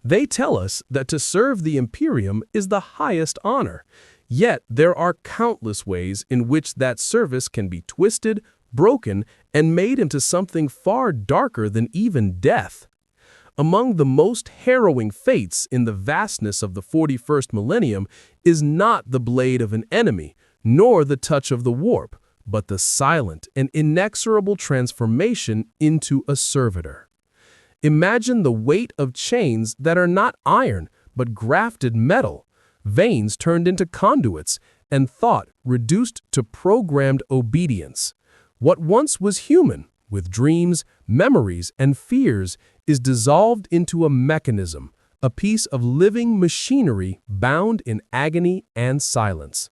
They tell us that to serve the Imperium is the highest honor, yet there are countless ways in which that service can be twisted, broken, and made into something far darker than even death. Among the most harrowing fates in the vastness of the 41st millennium is not the blade of an enemy, nor the touch of the warp, but the silent and inexorable transformation into a servitor. Imagine the weight of chains that are not iron, but grafted metal, veins turned into conduits, and thought reduced to programmed obedience. What once was human, with dreams, memories, and fears, is dissolved into a mechanism, a piece of living machinery bound in agony and silence.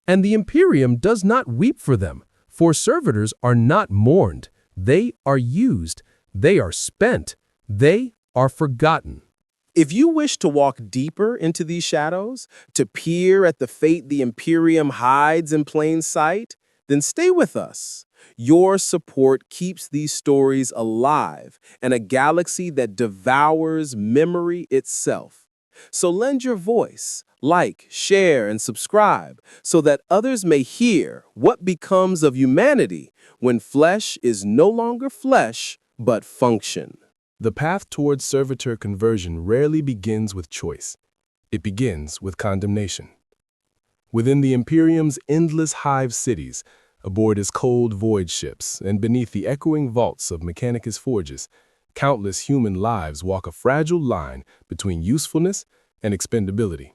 And the Imperium does not weep for them, for servitors are not mourned. They are used. They are spent. They are forgotten. If you wish to walk deeper into these shadows, to peer at the fate the Imperium hides in plain sight, then stay with us. Your support keeps these stories alive and a galaxy that devours memory itself. So lend your voice, like, share, and subscribe so that others may hear what becomes of humanity when flesh is no longer flesh, but function. The path towards servitor conversion rarely begins with choice. It begins with condemnation. Within the Imperium's endless hive cities, aboard its cold void ships, and beneath the echoing vaults of Mechanicus forges, countless human lives walk a fragile line between usefulness and expendability.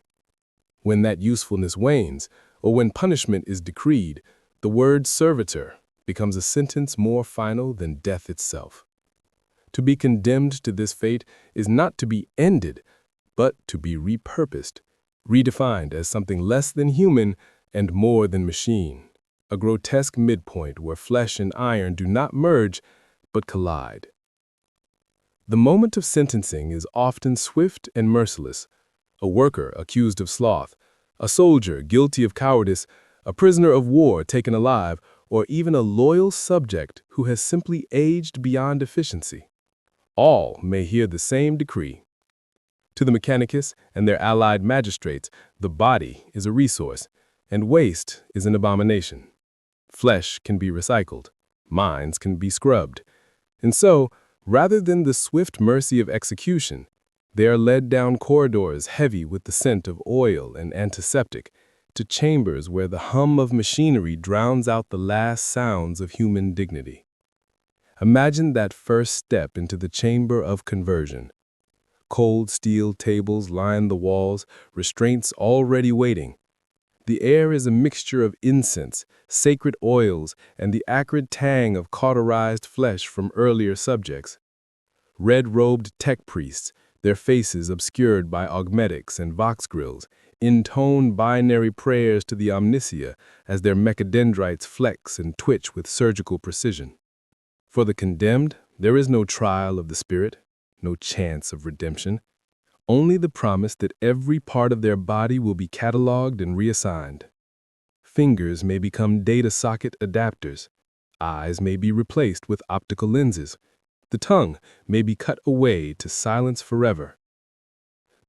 When that usefulness wanes, or when punishment is decreed, the word servitor becomes a sentence more final than death itself. To be condemned to this fate is not to be ended, but to be repurposed, redefined as something less than human and more than machine, a grotesque midpoint where flesh and iron do not merge, but collide. The moment of sentencing is often swift and merciless. A worker accused of sloth, a soldier guilty of cowardice, a prisoner of war taken alive, or even a loyal subject who has simply aged beyond efficiency. All may hear the same decree. To the Mechanicus and their allied magistrates, the body is a resource, and waste is an abomination. Flesh can be recycled, minds can be scrubbed. And so, rather than the swift mercy of execution, they are led down corridors heavy with the scent of oil and antiseptic, to chambers where the hum of machinery drowns out the last sounds of human dignity. Imagine that first step into the chamber of conversion. Cold steel tables line the walls, restraints already waiting. The air is a mixture of incense, sacred oils, and the acrid tang of cauterized flesh from earlier subjects. Red-robed tech priests, their faces obscured by augmetics and vox grills, intone binary prayers to the omnia as their mechadendrites flex and twitch with surgical precision. For the condemned, there is no trial of the spirit, no chance of redemption, only the promise that every part of their body will be cataloged and reassigned. Fingers may become data socket adapters, eyes may be replaced with optical lenses, the tongue may be cut away to silence forever.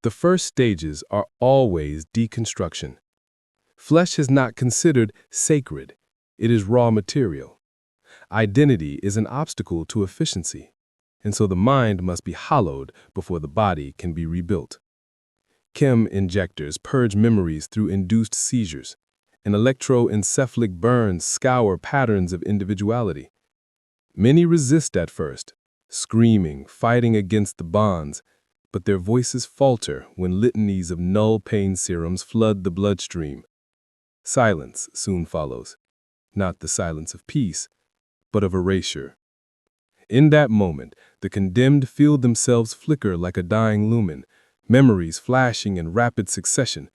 The first stages are always deconstruction. Flesh is not considered sacred, it is raw material. Identity is an obstacle to efficiency, and so the mind must be hollowed before the body can be rebuilt. Chem injectors purge memories through induced seizures, and electroencephalic burns scour patterns of individuality. Many resist at first, screaming, fighting against the bonds, but their voices falter when litanies of null pain serums flood the bloodstream. Silence soon follows, not the silence of peace, but of erasure. In that moment, the condemned feel themselves flicker like a dying lumen, memories flashing in rapid succession,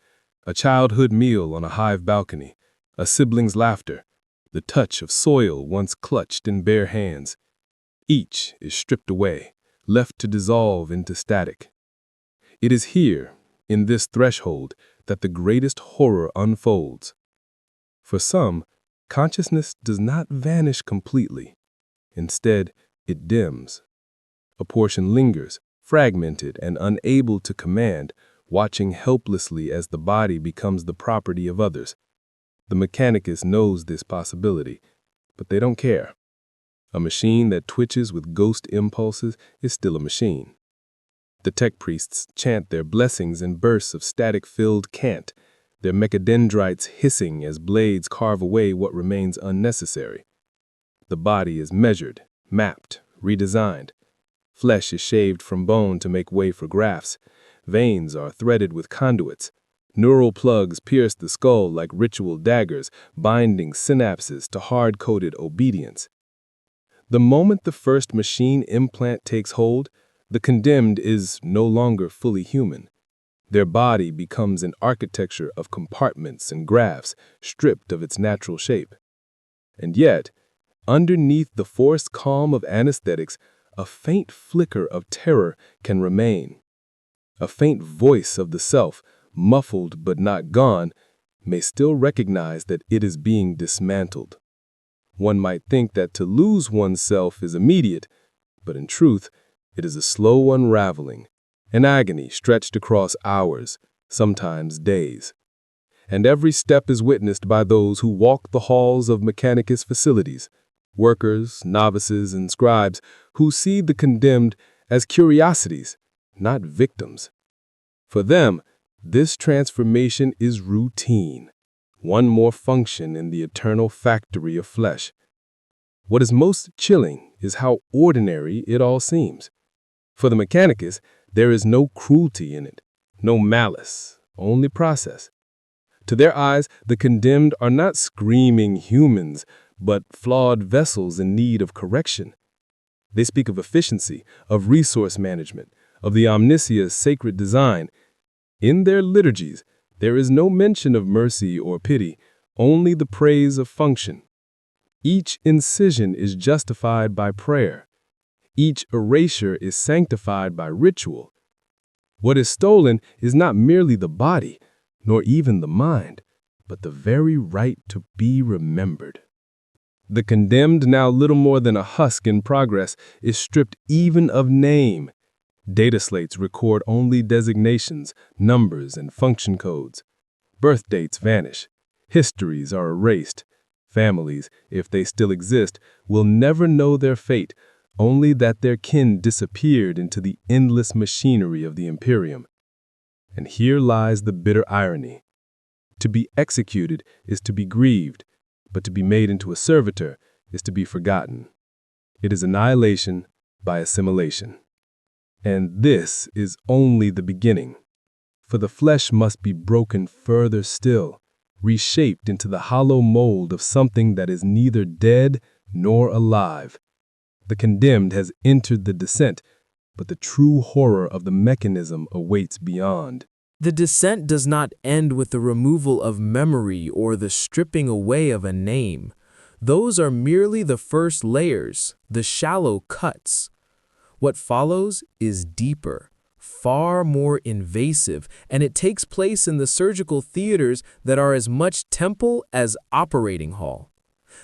a childhood meal on a hive balcony, a sibling's laughter, the touch of soil once clutched in bare hands. Each is stripped away, left to dissolve into static. It is here, in this threshold, that the greatest horror unfolds. For some, consciousness does not vanish completely. Instead, it dims. A portion lingers, fragmented and unable to command, watching helplessly as the body becomes the property of others. The mechanicus knows this possibility, but they don't care. A machine that twitches with ghost impulses is still a machine. The tech priests chant their blessings in bursts of static-filled cant, their mechadendrites hissing as blades carve away what remains unnecessary. The body is measured, mapped, redesigned. Flesh is shaved from bone to make way for grafts. Veins are threaded with conduits. Neural plugs pierce the skull like ritual daggers, binding synapses to hard-coded obedience. The moment the first machine implant takes hold, the condemned is no longer fully human. Their body becomes an architecture of compartments and grafts, stripped of its natural shape. And yet, underneath the forced calm of anesthetics, a faint flicker of terror can remain. A faint voice of the self, muffled but not gone, may still recognize that it is being dismantled. One might think that to lose oneself is immediate, but in truth, it is a slow unraveling, an agony stretched across hours, sometimes days. And every step is witnessed by those who walk the halls of mechanicus facilities, workers, novices, and scribes who see the condemned as curiosities, not victims. For them, this transformation is routine, one more function in the eternal factory of flesh. What is most chilling is how ordinary it all seems. For the mechanicus, there is no cruelty in it, no malice, only process. To their eyes, the condemned are not screaming humans, but flawed vessels in need of correction. They speak of efficiency, of resource management, of the omniscient's sacred design. In their liturgies, there is no mention of mercy or pity, only the praise of function. Each incision is justified by prayer. Each erasure is sanctified by ritual. What is stolen is not merely the body, nor even the mind, but the very right to be remembered. The condemned, now little more than a husk in progress, is stripped even of name. Data slates record only designations, numbers, and function codes. Birth dates vanish. Histories are erased. Families, if they still exist, will never know their fate, only that their kin disappeared into the endless machinery of the Imperium. And here lies the bitter irony. To be executed is to be grieved, but to be made into a servitor is to be forgotten. It is annihilation by assimilation. And this is only the beginning, for the flesh must be broken further still, reshaped into the hollow mold of something that is neither dead nor alive. The condemned has entered the descent, but the true horror of the mechanism awaits beyond. The descent does not end with the removal of memory or the stripping away of a name. Those are merely the first layers, the shallow cuts. What follows is deeper, far more invasive, and it takes place in the surgical theaters that are as much temple as operating hall.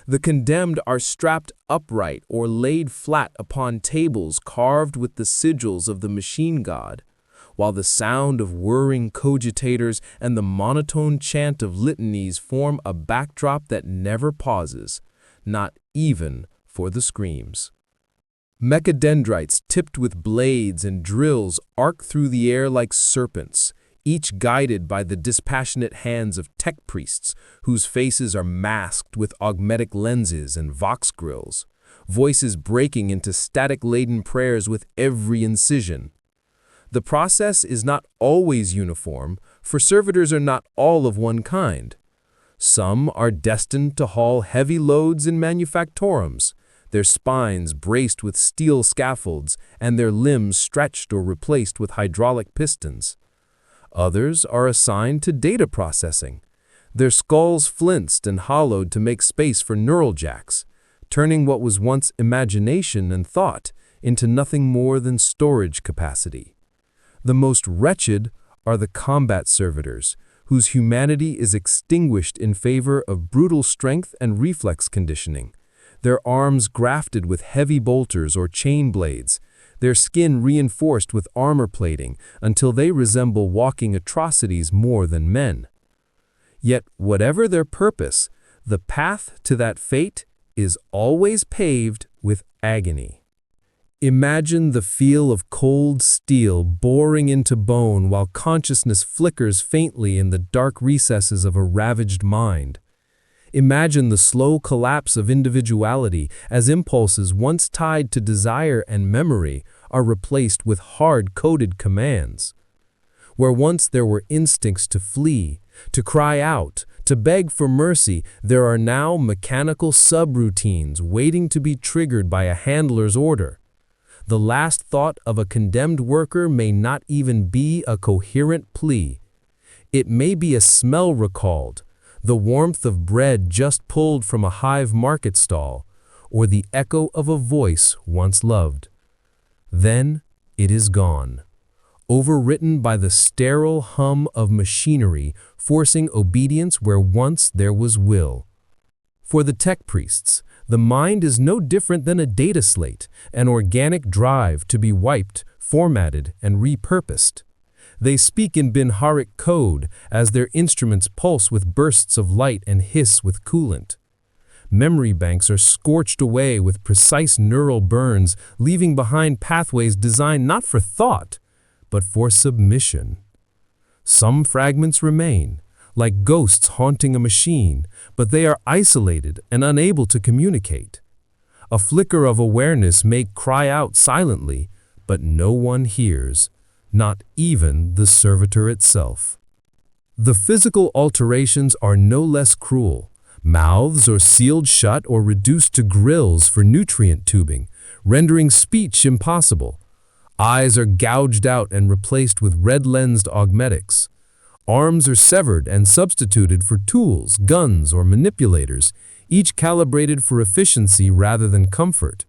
The condemned are strapped upright or laid flat upon tables carved with the sigils of the machine god, while the sound of whirring cogitators and the monotone chant of litanies form a backdrop that never pauses, not even for the screams. Mechadendrites tipped with blades and drills arc through the air like serpents, each guided by the dispassionate hands of tech priests whose faces are masked with augmetic lenses and vox grills, voices breaking into static-laden prayers with every incision. The process is not always uniform, for servitors are not all of one kind. Some are destined to haul heavy loads in manufactorums, their spines braced with steel scaffolds and their limbs stretched or replaced with hydraulic pistons. Others are assigned to data processing, their skulls flinched and hollowed to make space for neural jacks, turning what was once imagination and thought into nothing more than storage capacity. The most wretched are the combat servitors, whose humanity is extinguished in favor of brutal strength and reflex conditioning, their arms grafted with heavy bolters or chain blades, their skin reinforced with armor plating until they resemble walking atrocities more than men. Yet, whatever their purpose, the path to that fate is always paved with agony. Imagine the feel of cold steel boring into bone while consciousness flickers faintly in the dark recesses of a ravaged mind. Imagine the slow collapse of individuality as impulses once tied to desire and memory are replaced with hard-coded commands. Where once there were instincts to flee, to cry out, to beg for mercy, there are now mechanical subroutines waiting to be triggered by a handler's order. The last thought of a condemned worker may not even be a coherent plea. It may be a smell recalled, the warmth of bread just pulled from a hive market stall, or the echo of a voice once loved. Then it is gone, overwritten by the sterile hum of machinery forcing obedience where once there was will. For the tech priests, the mind is no different than a data slate, an organic drive to be wiped, formatted, and repurposed. They speak in binaric code as their instruments pulse with bursts of light and hiss with coolant. Memory banks are scorched away with precise neural burns, leaving behind pathways designed not for thought, but for submission. Some fragments remain, like ghosts haunting a machine, but they are isolated and unable to communicate. A flicker of awareness may cry out silently, but no one hears, not even the servitor itself. The physical alterations are no less cruel. Mouths are sealed shut or reduced to grills for nutrient tubing, rendering speech impossible. Eyes are gouged out and replaced with red-lensed augmetics. Arms are severed and substituted for tools, guns, or manipulators, each calibrated for efficiency rather than comfort.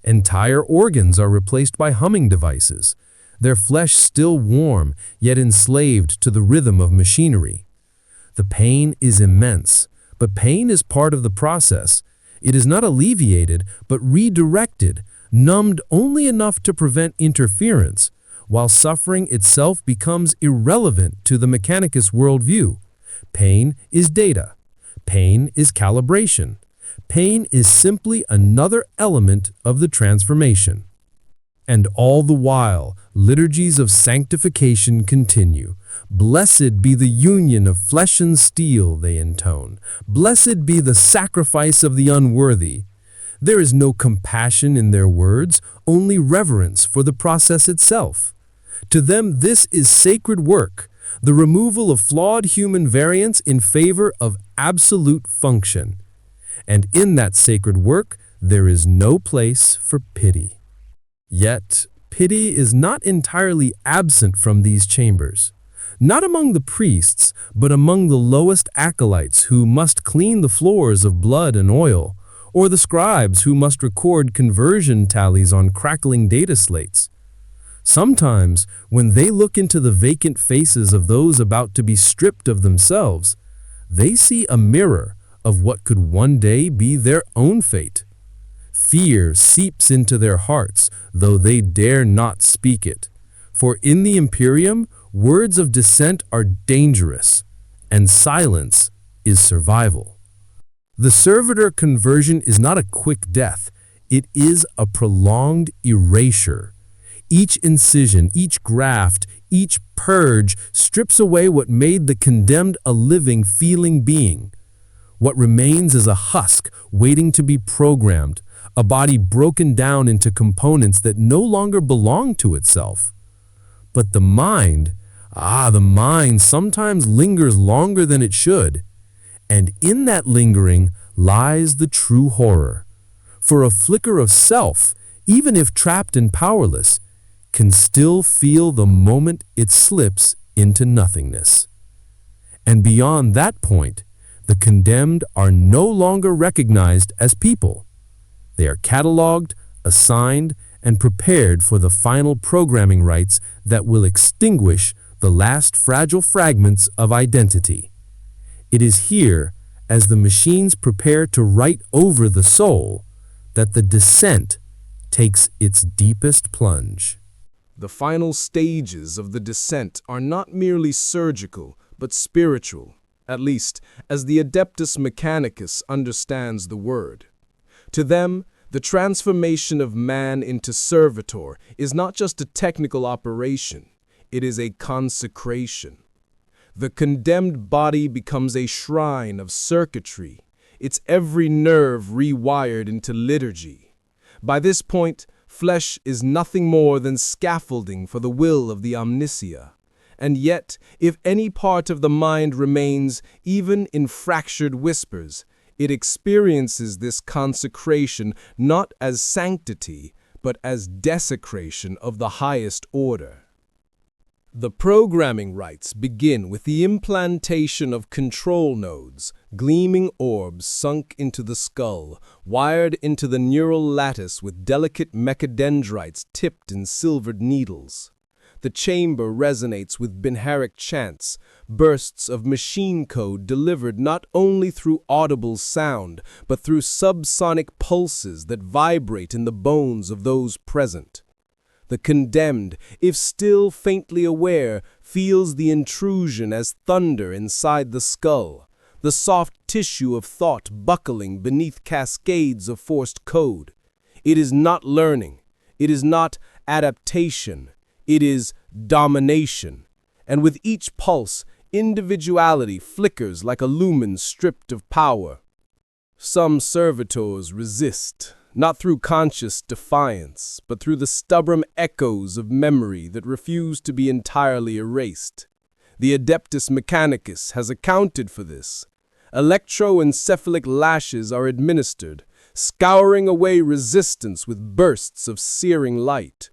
Entire organs are replaced by humming devices, their flesh still warm, yet enslaved to the rhythm of machinery. The pain is immense, but pain is part of the process. It is not alleviated, but redirected, numbed only enough to prevent interference, while suffering itself becomes irrelevant to the mechanicus worldview. Pain is data. Pain is calibration. Pain is simply another element of the transformation. And all the while, liturgies of sanctification continue. Blessed be the union of flesh and steel, they intone. Blessed be the sacrifice of the unworthy. There is no compassion in their words, only reverence for the process itself. To them, this is sacred work, the removal of flawed human variants in favor of absolute function. And in that sacred work, there is no place for pity. Yet, pity is not entirely absent from these chambers. Not among the priests, but among the lowest acolytes who must clean the floors of blood and oil, or the scribes who must record conversion tallies on crackling data slates. Sometimes, when they look into the vacant faces of those about to be stripped of themselves, they see a mirror of what could one day be their own fate. Fear seeps into their hearts, though they dare not speak it. For in the Imperium, words of dissent are dangerous, and silence is survival. The servitor conversion is not a quick death. It is a prolonged erasure. Each incision, each graft, each purge strips away what made the condemned a living, feeling being. What remains is a husk waiting to be programmed, a body broken down into components that no longer belong to itself. But the mind sometimes lingers longer than it should. And in that lingering lies the true horror. For a flicker of self, even if trapped and powerless, can still feel the moment it slips into nothingness. And beyond that point, the condemned are no longer recognized as people. They are cataloged, assigned, and prepared for the final programming rights that will extinguish the last fragile fragments of identity. It is here, as the machines prepare to write over the soul, that the descent takes its deepest plunge. The final stages of the descent are not merely surgical, but spiritual, at least as the Adeptus Mechanicus understands the word. To them, the transformation of man into servitor is not just a technical operation, it is a consecration. The condemned body becomes a shrine of circuitry, its every nerve rewired into liturgy. By this point, flesh is nothing more than scaffolding for the will of the omnia. And yet, if any part of the mind remains, even in fractured whispers, it experiences this consecration not as sanctity, but as desecration of the highest order. The programming rites begin with the implantation of control nodes, gleaming orbs sunk into the skull, wired into the neural lattice with delicate mechadendrites tipped in silvered needles. The chamber resonates with Binharic chants, bursts of machine code delivered not only through audible sound, but through subsonic pulses that vibrate in the bones of those present. The condemned, if still faintly aware, feels the intrusion as thunder inside the skull, the soft tissue of thought buckling beneath cascades of forced code. It is not learning, it is not adaptation, it is domination. And with each pulse, individuality flickers like a lumen stripped of power. Some servitors resist, not through conscious defiance, but through the stubborn echoes of memory that refuse to be entirely erased. The Adeptus Mechanicus has accounted for this. Electroencephalic lashes are administered, scouring away resistance with bursts of searing light.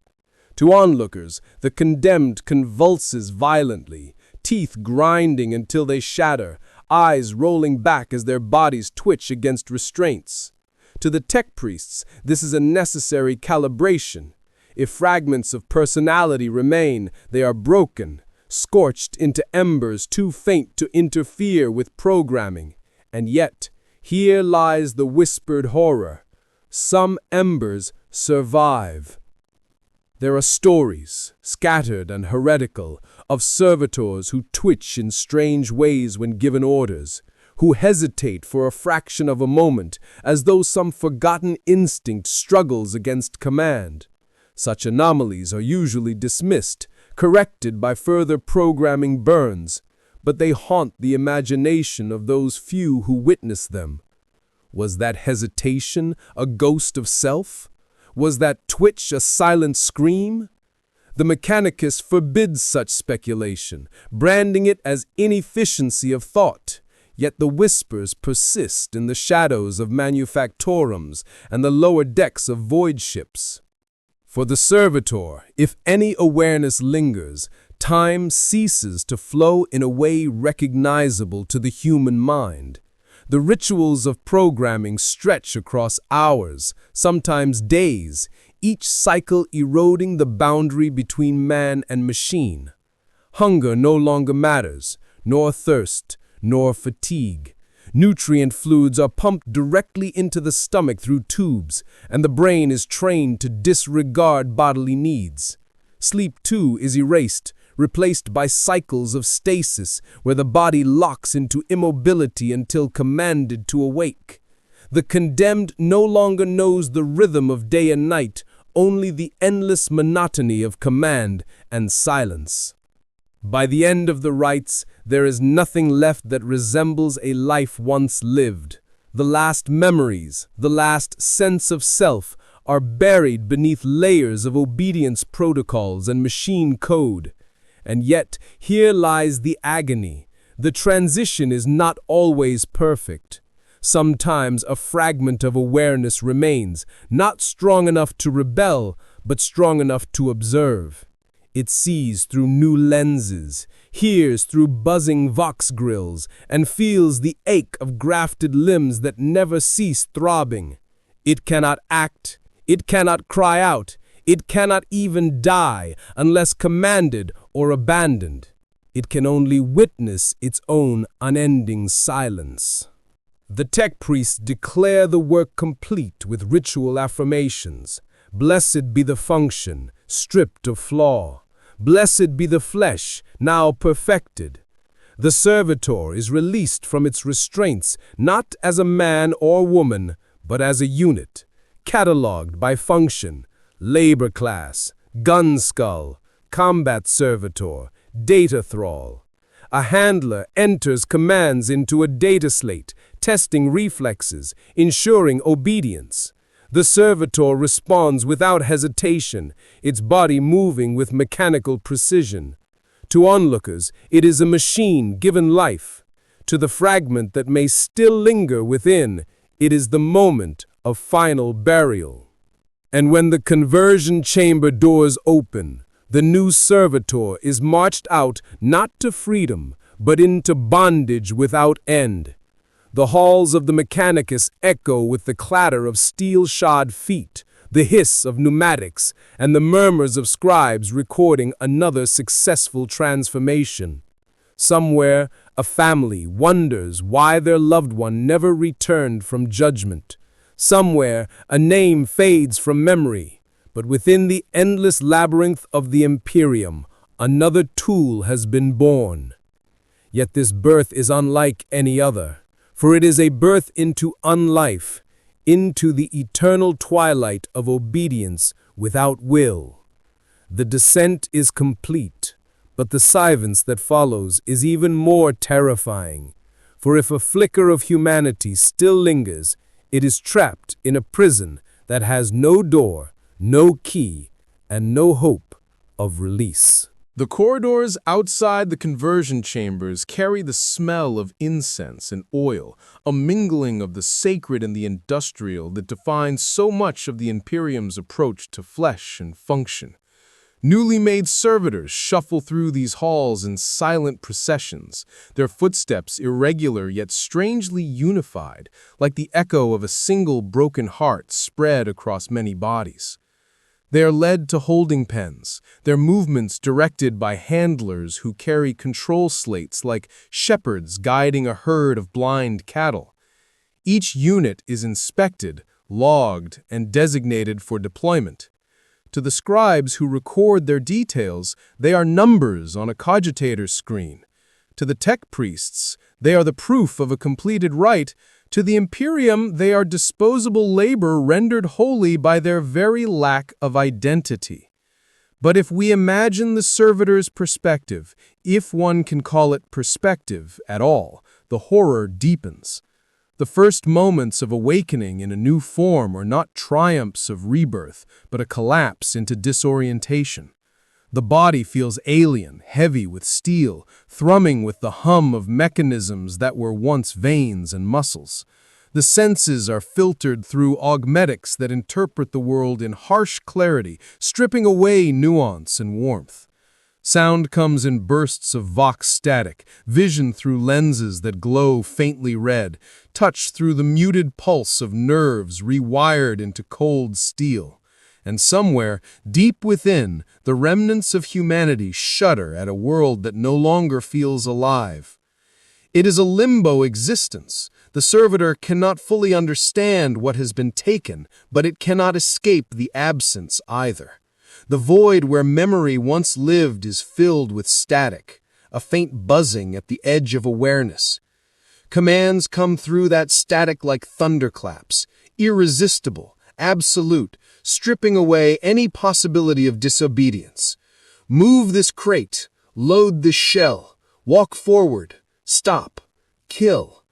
To onlookers, the condemned convulses violently, teeth grinding until they shatter, eyes rolling back as their bodies twitch against restraints. To the tech priests, this is a necessary calibration. If fragments of personality remain, they are broken, scorched into embers too faint to interfere with programming. And yet, here lies the whispered horror. Some embers survive. There are stories, scattered and heretical, of servitors who twitch in strange ways when given orders, who hesitate for a fraction of a moment as though some forgotten instinct struggles against command. Such anomalies are usually dismissed, corrected by further programming burns, but they haunt the imagination of those few who witness them. Was that hesitation a ghost of self? Was that twitch a silent scream? The Mechanicus forbids such speculation, branding it as inefficiency of thought. Yet the whispers persist in the shadows of manufactorums and the lower decks of void ships. For the servitor, if any awareness lingers, time ceases to flow in a way recognizable to the human mind. The rituals of programming stretch across hours, sometimes days, each cycle eroding the boundary between man and machine. Hunger no longer matters, nor thirst, nor fatigue. Nutrient fluids are pumped directly into the stomach through tubes, and the brain is trained to disregard bodily needs. Sleep, too, is erased, replaced by cycles of stasis where the body locks into immobility until commanded to awake. The condemned no longer knows the rhythm of day and night, only the endless monotony of command and silence. By the end of the rites, there is nothing left that resembles a life once lived. The last memories, the last sense of self, are buried beneath layers of obedience protocols and machine code. And yet, here lies the agony. The transition is not always perfect. Sometimes a fragment of awareness remains, not strong enough to rebel, but strong enough to observe. It sees through new lenses, hears through buzzing vox grills, and feels the ache of grafted limbs that never cease throbbing. It cannot act, it cannot cry out, it cannot even die unless commanded or abandoned. It can only witness its own unending silence. The tech priests declare the work complete with ritual affirmations, Blessed be the function, stripped of flaw. Blessed be the flesh, now perfected. The servitor is released from its restraints, not as a man or woman, but as a unit, catalogued by function, labor class, gun skull, combat servitor, data thrall. A handler enters commands into a data slate, testing reflexes, ensuring obedience. The servitor responds without hesitation, its body moving with mechanical precision. To onlookers, it is a machine given life. To the fragment that may still linger within, it is the moment of final burial. And when the conversion chamber doors open, the new servitor is marched out not to freedom, but into bondage without end. The halls of the Mechanicus echo with the clatter of steel-shod feet, the hiss of pneumatics, and the murmurs of scribes recording another successful transformation. Somewhere, a family wonders why their loved one never returned from judgment. Somewhere, a name fades from memory. But within the endless labyrinth of the Imperium, another tool has been born. Yet this birth is unlike any other, for it is a birth into unlife, into the eternal twilight of obedience without will. The descent is complete, but the silence that follows is even more terrifying, for if a flicker of humanity still lingers, it is trapped in a prison that has no door, no key, and no hope of release. The corridors outside the conversion chambers carry the smell of incense and oil, a mingling of the sacred and the industrial that defines so much of the Imperium's approach to flesh and function. Newly made servitors shuffle through these halls in silent processions, their footsteps irregular yet strangely unified, like the echo of a single broken heart spread across many bodies. They are led to holding pens, their movements directed by handlers who carry control slates like shepherds guiding a herd of blind cattle. Each unit is inspected, logged, and designated for deployment. To the scribes who record their details, they are numbers on a cogitator's screen. To the tech priests, they are the proof of a completed rite. To the Imperium, they are disposable labor rendered holy by their very lack of identity. But if we imagine the servitor's perspective, if one can call it perspective at all, the horror deepens. The first moments of awakening in a new form are not triumphs of rebirth, but a collapse into disorientation. The body feels alien, heavy with steel, thrumming with the hum of mechanisms that were once veins and muscles. The senses are filtered through augmetics that interpret the world in harsh clarity, stripping away nuance and warmth. Sound comes in bursts of vox static, vision through lenses that glow faintly red, touch through the muted pulse of nerves rewired into cold steel. And somewhere, deep within, the remnants of humanity shudder at a world that no longer feels alive. It is a limbo existence. The servitor cannot fully understand what has been taken, but it cannot escape the absence either. The void where memory once lived is filled with static, a faint buzzing at the edge of awareness. Commands come through that static like thunderclaps, irresistible, absolute, stripping away any possibility of disobedience. Move this crate, load this shell, walk forward, stop, kill.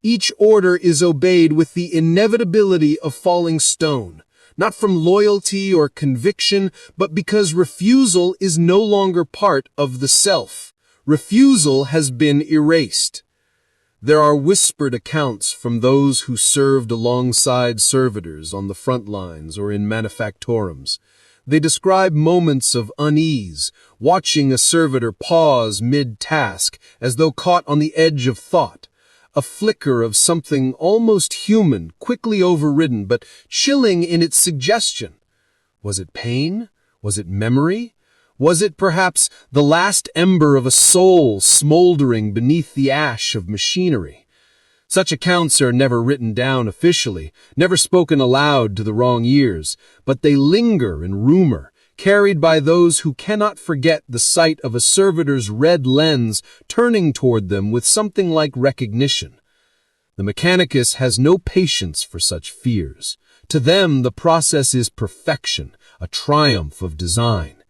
Each order is obeyed with the inevitability of falling stone, not from loyalty or conviction, but because refusal is no longer part of the self. Refusal has been erased. There are whispered accounts from those who served alongside servitors on the front lines or in manufactorums. They describe moments of unease, watching a servitor pause mid-task as though caught on the edge of thought. A flicker of something almost human, quickly overridden, but chilling in its suggestion. Was it pain? Was it memory? Was it perhaps the last ember of a soul smoldering beneath the ash of machinery? Such accounts are never written down officially, never spoken aloud to the wrong ears, but they linger in rumor, carried by those who cannot forget the sight of a servitor's red lens turning toward them with something like recognition. The Mechanicus has no patience for such fears. To them, the process is perfection, a triumph of design.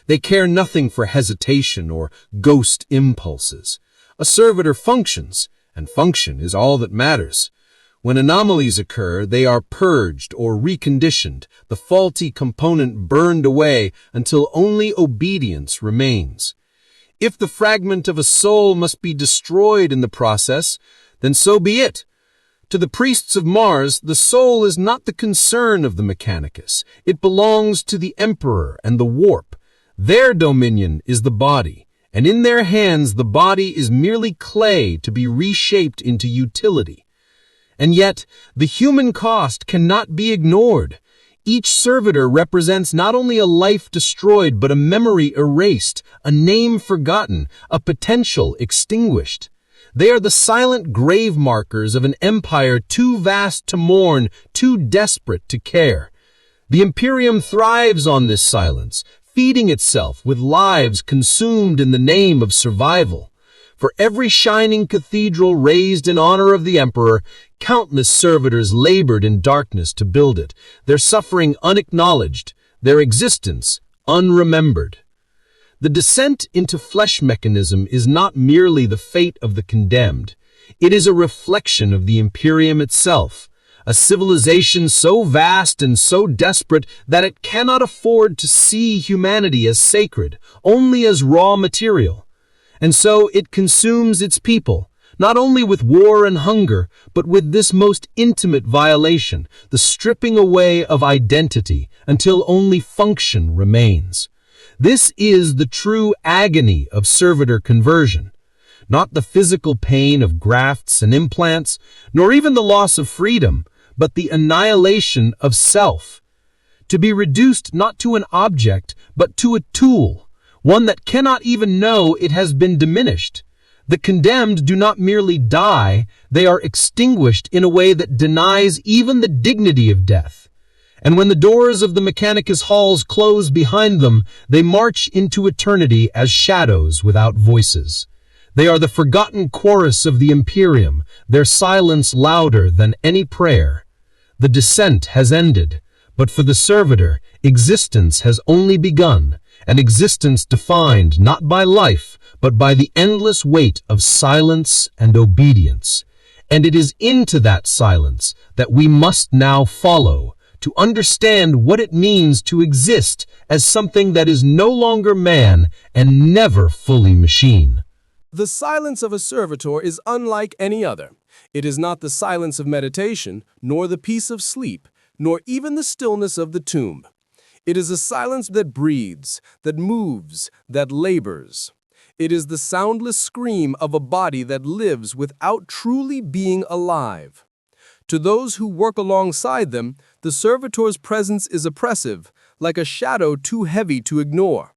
They care nothing for hesitation or ghost impulses. A servitor functions, and function is all that matters. When anomalies occur, they are purged or reconditioned, the faulty component burned away until only obedience remains. If the fragment of a soul must be destroyed in the process, then so be it. To the priests of Mars, the soul is not the concern of the Mechanicus. It belongs to the Emperor and the Warp. Their dominion is the body, and in their hands the body is merely clay to be reshaped into utility. And yet, the human cost cannot be ignored. Each servitor represents not only a life destroyed, but a memory erased, a name forgotten, a potential extinguished. They are the silent grave markers of an empire too vast to mourn, too desperate to care. The Imperium thrives on this silence, feeding itself with lives consumed in the name of survival. For every shining cathedral raised in honor of the Emperor, countless servitors labored in darkness to build it, their suffering unacknowledged, their existence unremembered. The descent into flesh mechanism is not merely the fate of the condemned. It is a reflection of the Imperium itself, a civilization so vast and so desperate that it cannot afford to see humanity as sacred, only as raw material. And so it consumes its people, not only with war and hunger, but with this most intimate violation, the stripping away of identity until only function remains. This is the true agony of servitor conversion, not the physical pain of grafts and implants, nor even the loss of freedom, but the annihilation of self. To be reduced not to an object, but to a tool, one that cannot even know it has been diminished. The condemned do not merely die, they are extinguished in a way that denies even the dignity of death. And when the doors of the Mechanicus halls close behind them, they march into eternity as shadows without voices. They are the forgotten chorus of the Imperium, their silence louder than any prayer. The descent has ended, but for the servitor, existence has only begun, an existence defined not by life, but by the endless weight of silence and obedience. And it is into that silence that we must now follow, to understand what it means to exist as something that is no longer man and never fully machine. The silence of a servitor is unlike any other. It is not the silence of meditation, nor the peace of sleep, nor even the stillness of the tomb. It is a silence that breathes, that moves, that labors. It is the soundless scream of a body that lives without truly being alive. To those who work alongside them, the servitor's presence is oppressive, like a shadow too heavy to ignore.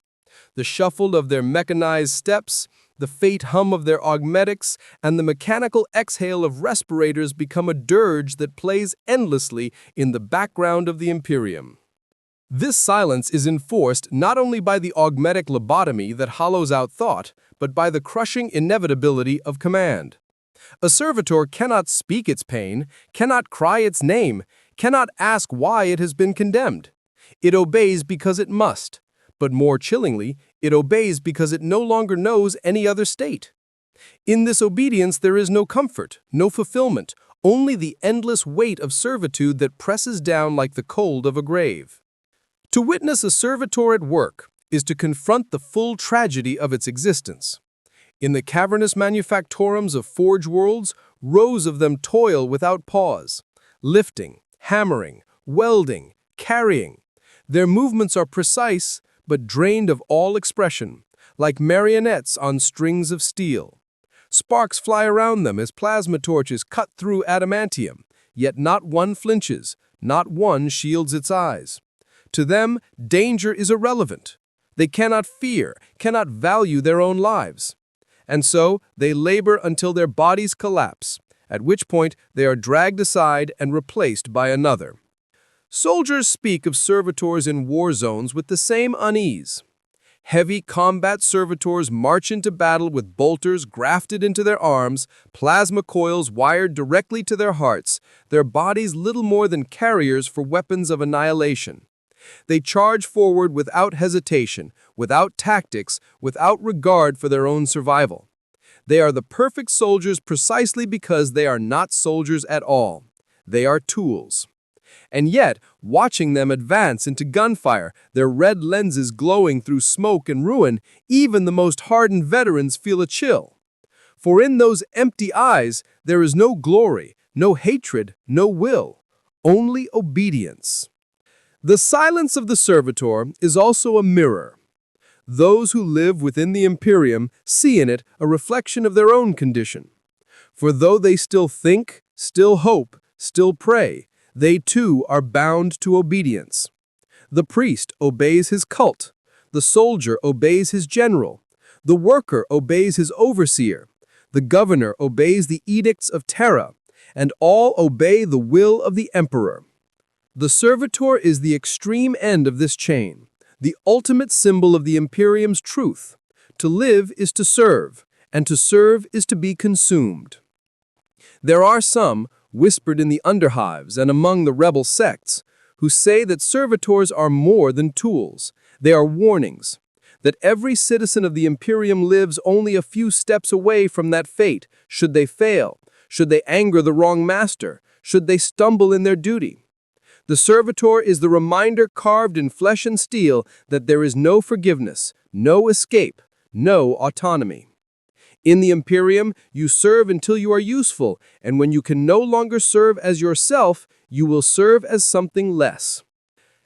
The shuffle of their mechanized steps, the faint hum of their augmetics, and the mechanical exhale of respirators become a dirge that plays endlessly in the background of the Imperium. This silence is enforced not only by the augmetic lobotomy that hollows out thought, but by the crushing inevitability of command. A servitor cannot speak its pain, cannot cry its name, cannot ask why it has been condemned. It obeys because it must, but more chillingly, it obeys because it no longer knows any other state. In this obedience there is no comfort, no fulfillment, only the endless weight of servitude that presses down like the cold of a grave. To witness a servitor at work is to confront the full tragedy of its existence. In the cavernous manufactorums of forge worlds, rows of them toil without pause, lifting, hammering, welding, carrying. Their movements are precise, but drained of all expression, like marionettes on strings of steel. Sparks fly around them as plasma torches cut through adamantium, yet not one flinches, not one shields its eyes. To them, danger is irrelevant. They cannot fear, cannot value their own lives. And so, they labor until their bodies collapse, at which point they are dragged aside and replaced by another. Soldiers speak of servitors in war zones with the same unease. Heavy combat servitors march into battle with bolters grafted into their arms, plasma coils wired directly to their hearts, their bodies little more than carriers for weapons of annihilation. They charge forward without hesitation, without tactics, without regard for their own survival. They are the perfect soldiers precisely because they are not soldiers at all. They are tools. And yet, watching them advance into gunfire, their red lenses glowing through smoke and ruin, even the most hardened veterans feel a chill. For in those empty eyes, there is no glory, no hatred, no will, only obedience. The silence of the servitor is also a mirror. Those who live within the Imperium see in it a reflection of their own condition. For though they still think, still hope, still pray, they too are bound to obedience. The priest obeys his cult. The soldier obeys his general. The worker obeys his overseer. The governor obeys the edicts of Terra. And all obey the will of the emperor. The servitor is the extreme end of this chain, the ultimate symbol of the Imperium's truth. To live is to serve, and to serve is to be consumed. There are some, whispered in the underhives and among the rebel sects, who say that servitors are more than tools. They are warnings, that every citizen of the Imperium lives only a few steps away from that fate, should they fail, should they anger the wrong master, should they stumble in their duty. The servitor is the reminder carved in flesh and steel that there is no forgiveness, no escape, no autonomy. In the Imperium, you serve until you are useful, and when you can no longer serve as yourself, you will serve as something less.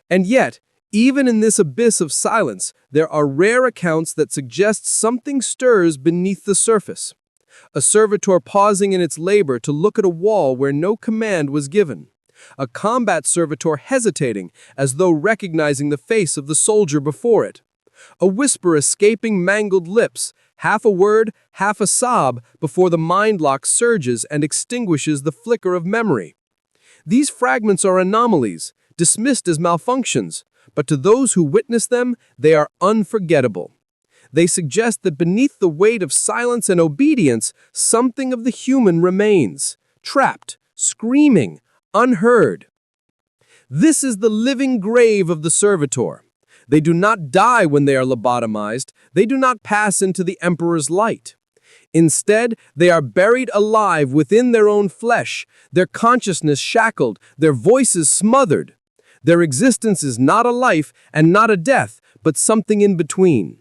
And yet, even in this abyss of silence, there are rare accounts that suggest something stirs beneath the surface. A servitor pausing in its labor to look at a wall where no command was given. A combat servitor hesitating, as though recognizing the face of the soldier before it. A whisper escaping mangled lips, half a word, half a sob, before the mind lock surges and extinguishes the flicker of memory. These fragments are anomalies, dismissed as malfunctions, but to those who witness them, they are unforgettable. They suggest that beneath the weight of silence and obedience, something of the human remains, trapped, screaming, unheard. This is the living grave of the servitor. They do not die when they are lobotomized. They do not pass into the Emperor's light. Instead, they are buried alive within their own flesh, their consciousness shackled, their voices smothered. Their existence is not a life and not a death, but something in between.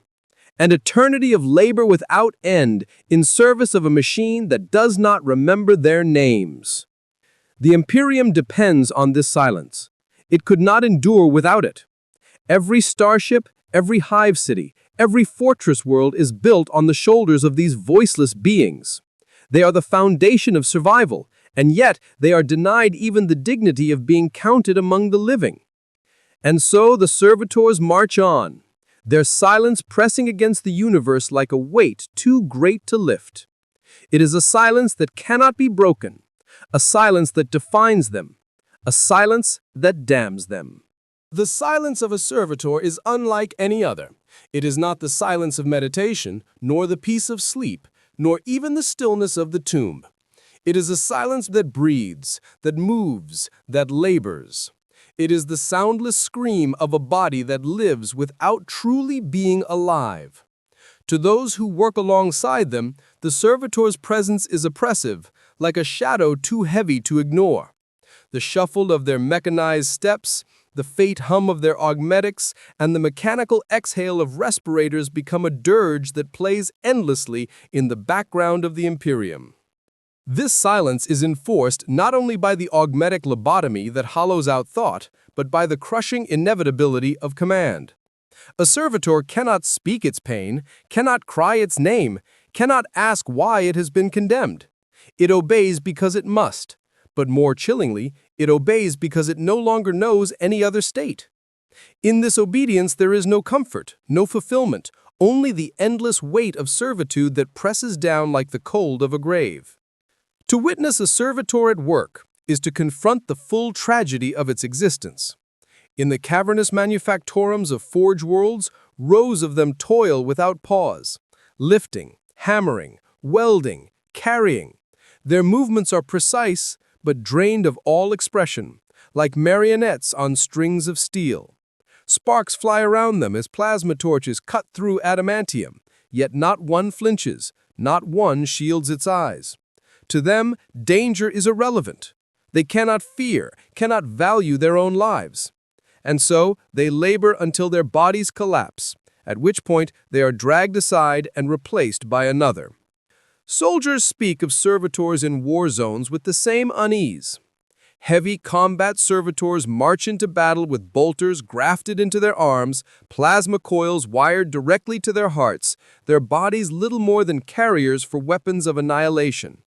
An eternity of labor without end in service of a machine that does not remember their names. The Imperium depends on this silence. It could not endure without it. Every starship, every hive city, every fortress world is built on the shoulders of these voiceless beings. They are the foundation of survival, and yet they are denied even the dignity of being counted among the living. And so the servitors march on, their silence pressing against the universe like a weight too great to lift. It is a silence that cannot be broken, a silence that defines them, a silence that damns them. The silence of a servitor is unlike any other. It is not the silence of meditation, nor the peace of sleep, nor even the stillness of the tomb. It is a silence that breathes, that moves, that labors. It is the soundless scream of a body that lives without truly being alive. To those who work alongside them, the servitor's presence is oppressive, like a shadow too heavy to ignore. The shuffle of their mechanized steps, the faint hum of their augmetics, and the mechanical exhale of respirators become a dirge that plays endlessly in the background of the Imperium. This silence is enforced not only by the augmetic lobotomy that hollows out thought, but by the crushing inevitability of command. A servitor cannot speak its pain, cannot cry its name, cannot ask why it has been condemned. It obeys because it must. But more chillingly, it obeys because it no longer knows any other state. In this obedience there is no comfort, no fulfillment, only the endless weight of servitude that presses down like the cold of a grave. To witness a servitor at work is to confront the full tragedy of its existence. In the cavernous manufactorums of forge worlds, rows of them toil without pause, lifting, hammering, welding, carrying. Their movements are precise, but drained of all expression, like marionettes on strings of steel. Sparks fly around them as plasma torches cut through adamantium, yet not one flinches, not one shields its eyes. To them, danger is irrelevant. They cannot fear, cannot value their own lives. And so, they labor until their bodies collapse, at which point they are dragged aside and replaced by another. Soldiers speak of servitors in war zones with the same unease. Heavy combat servitors march into battle with bolters grafted into their arms, plasma coils wired directly to their hearts, their bodies little more than carriers for weapons of annihilation.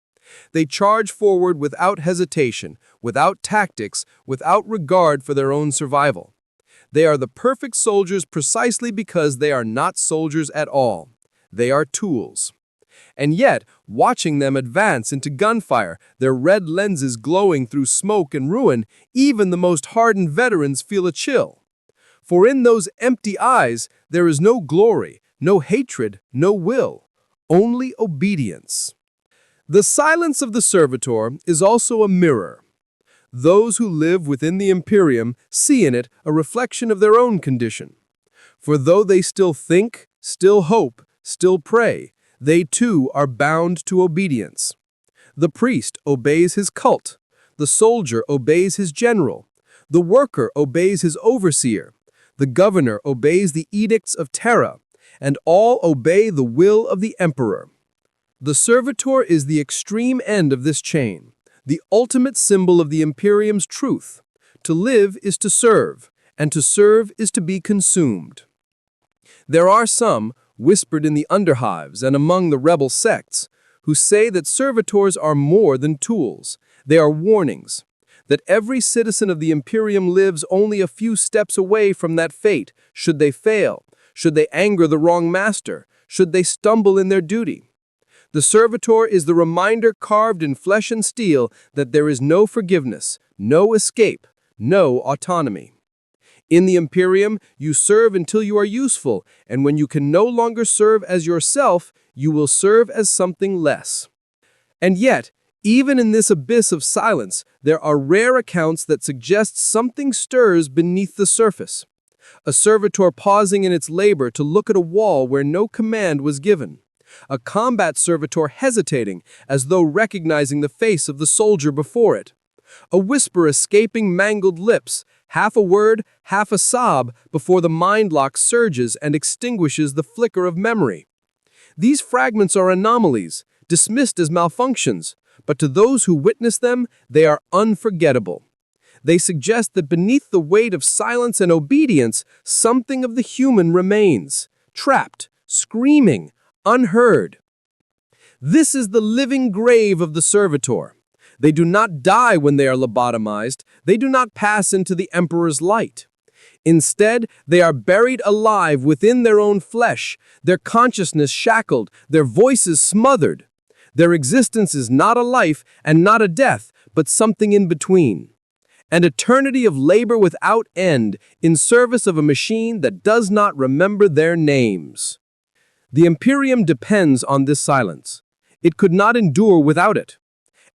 They charge forward without hesitation, without tactics, without regard for their own survival. They are the perfect soldiers precisely because they are not soldiers at all. They are tools. And yet, watching them advance into gunfire, their red lenses glowing through smoke and ruin, even the most hardened veterans feel a chill. For in those empty eyes, there is no glory, no hatred, no will, only obedience. The silence of the servitor is also a mirror. Those who live within the Imperium see in it a reflection of their own condition. For though they still think, still hope, still pray, they too are bound to obedience. The priest obeys his cult, the soldier obeys his general, the worker obeys his overseer, the governor obeys the edicts of Terra, and all obey the will of the emperor. The servitor is the extreme end of this chain, the ultimate symbol of the Imperium's truth. To live is to serve, and to serve is to be consumed. There are some, whispered in the underhives and among the rebel sects, who say that servitors are more than tools. They are warnings, that every citizen of the Imperium lives only a few steps away from that fate, should they fail, should they anger the wrong master, should they stumble in their duty. The servitor is the reminder carved in flesh and steel that there is no forgiveness, no escape, no autonomy. In the Imperium, you serve until you are useful, and when you can no longer serve as yourself, you will serve as something less. And yet, even in this abyss of silence, there are rare accounts that suggest something stirs beneath the surface. A servitor pausing in its labor to look at a wall where no command was given. A combat servitor hesitating, as though recognizing the face of the soldier before it. A whisper escaping mangled lips, half a word, half a sob, before the mind lock surges and extinguishes the flicker of memory. These fragments are anomalies, dismissed as malfunctions, but to those who witness them, they are unforgettable. They suggest that beneath the weight of silence and obedience, something of the human remains, trapped, screaming, unheard. This is the living grave of the servitor. They do not die when they are lobotomized. They do not pass into the emperor's light. Instead, they are buried alive within their own flesh, their consciousness shackled, their voices smothered. Their existence is not a life and not a death, but something in between. An eternity of labor without end in service of a machine that does not remember their names. The Imperium depends on this silence. It could not endure without it.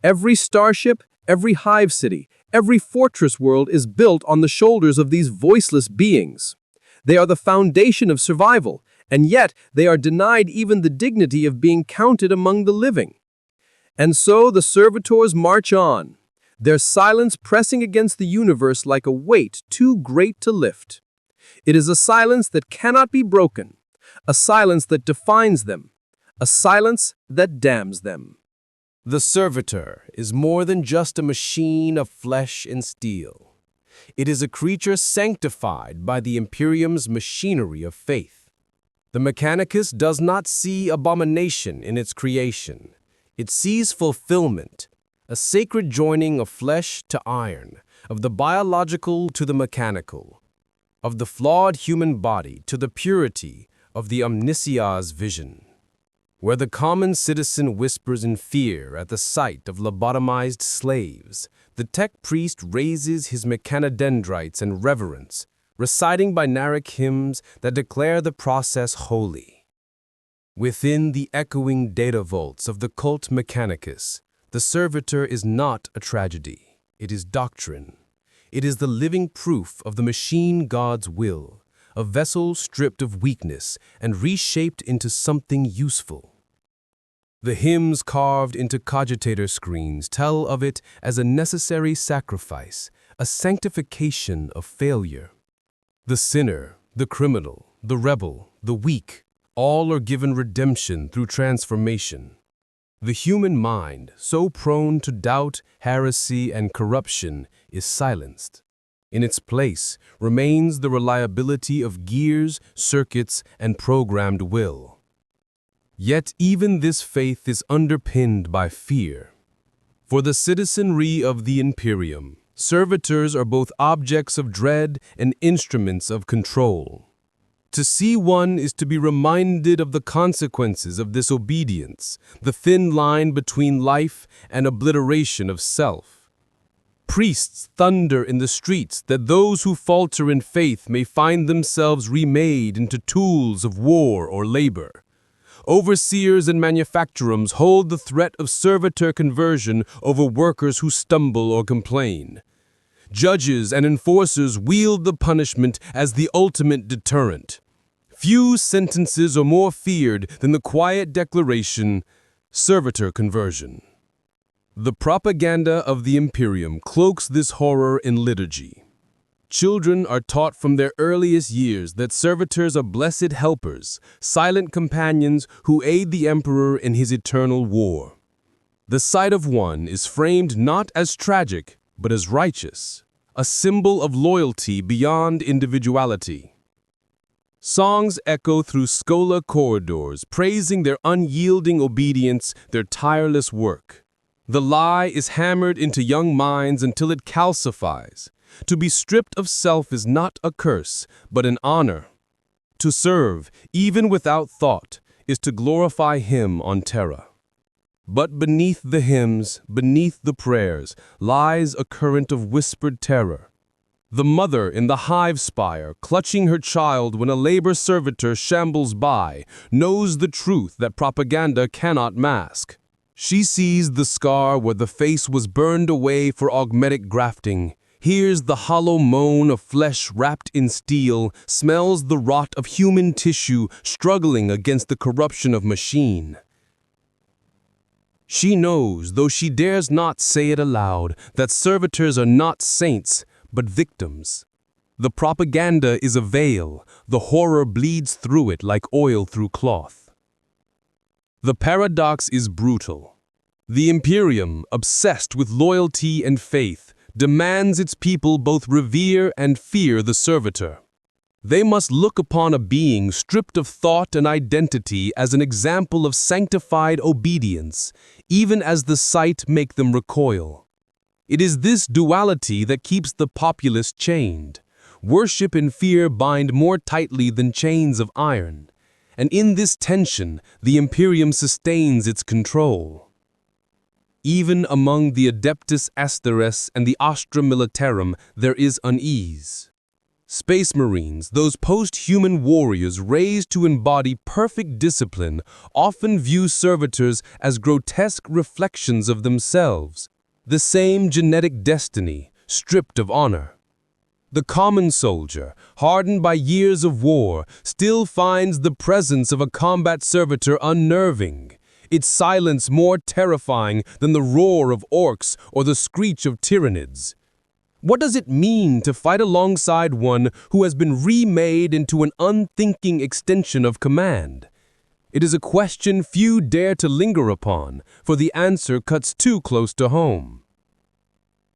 Every starship, every hive city, every fortress world is built on the shoulders of these voiceless beings. They are the foundation of survival, and yet they are denied even the dignity of being counted among the living. And so the servitors march on, their silence pressing against the universe like a weight too great to lift. It is a silence that cannot be broken, a silence that defines them, a silence that damns them. The servitor is more than just a machine of flesh and steel. It is a creature sanctified by the Imperium's machinery of faith. The Mechanicus does not see abomination in its creation. It sees fulfillment, a sacred joining of flesh to iron, of the biological to the mechanical, of the flawed human body to the purity of the Omnissiah's vision. where the common citizen whispers in fear at the sight of lobotomized slaves, the tech priest raises his mechanodendrites in reverence, reciting binaric hymns that declare the process holy. Within the echoing data vaults of the cult mechanicus, the servitor is not a tragedy, it is doctrine. It is the living proof of the machine god's will, a vessel stripped of weakness and reshaped into something useful. The hymns carved into cogitator screens tell of it as a necessary sacrifice, a sanctification of failure. The sinner, the criminal, the rebel, the weak, all are given redemption through transformation. The human mind, so prone to doubt, heresy, and corruption, is silenced. In its place remains the reliability of gears, circuits, and programmed will. Yet even this faith is underpinned by fear. For the citizenry of the Imperium, servitors are both objects of dread and instruments of control. To see one is to be reminded of the consequences of disobedience, the thin line between life and obliteration of self. Priests thunder in the streets that those who falter in faith may find themselves remade into tools of war or labor. Overseers and manufacturums hold the threat of servitor conversion over workers who stumble or complain. Judges and enforcers wield the punishment as the ultimate deterrent. Few sentences are more feared than the quiet declaration, servitor conversion. The propaganda of the Imperium cloaks this horror in liturgy. Children are taught from their earliest years that servitors are blessed helpers, silent companions who aid the emperor in his eternal war. The sight of one is framed not as tragic, but as righteous, a symbol of loyalty beyond individuality. Songs echo through Schola corridors, praising their unyielding obedience, their tireless work. The lie is hammered into young minds until it calcifies. To be stripped of self is not a curse, but an honor. To serve, even without thought, is to glorify Him on terra. But beneath the hymns, beneath the prayers, lies a current of whispered terror. The mother in the hive spire, clutching her child when a labor servitor shambles by, knows the truth that propaganda cannot mask. She sees the scar where the face was burned away for augmetic grafting, hears the hollow moan of flesh wrapped in steel, smells the rot of human tissue struggling against the corruption of machine. She knows, though she dares not say it aloud, that servitors are not saints, but victims. The propaganda is a veil, the horror bleeds through it like oil through cloth. The paradox is brutal. The Imperium, obsessed with loyalty and faith, demands its people both revere and fear the servitor. They must look upon a being stripped of thought and identity as an example of sanctified obedience, even as the sight make them recoil. It is this duality that keeps the populace chained. Worship and fear bind more tightly than chains of iron, and in this tension, the Imperium sustains its control. Even among the Adeptus Asteres and the Astra Militarum, there is unease. Space Marines, those post-human warriors raised to embody perfect discipline, often view servitors as grotesque reflections of themselves, the same genetic destiny, stripped of honor. The common soldier, hardened by years of war, still finds the presence of a combat servitor unnerving, its silence more terrifying than the roar of orcs or the screech of tyranids. What does it mean to fight alongside one who has been remade into an unthinking extension of command? It is a question few dare to linger upon, for the answer cuts too close to home.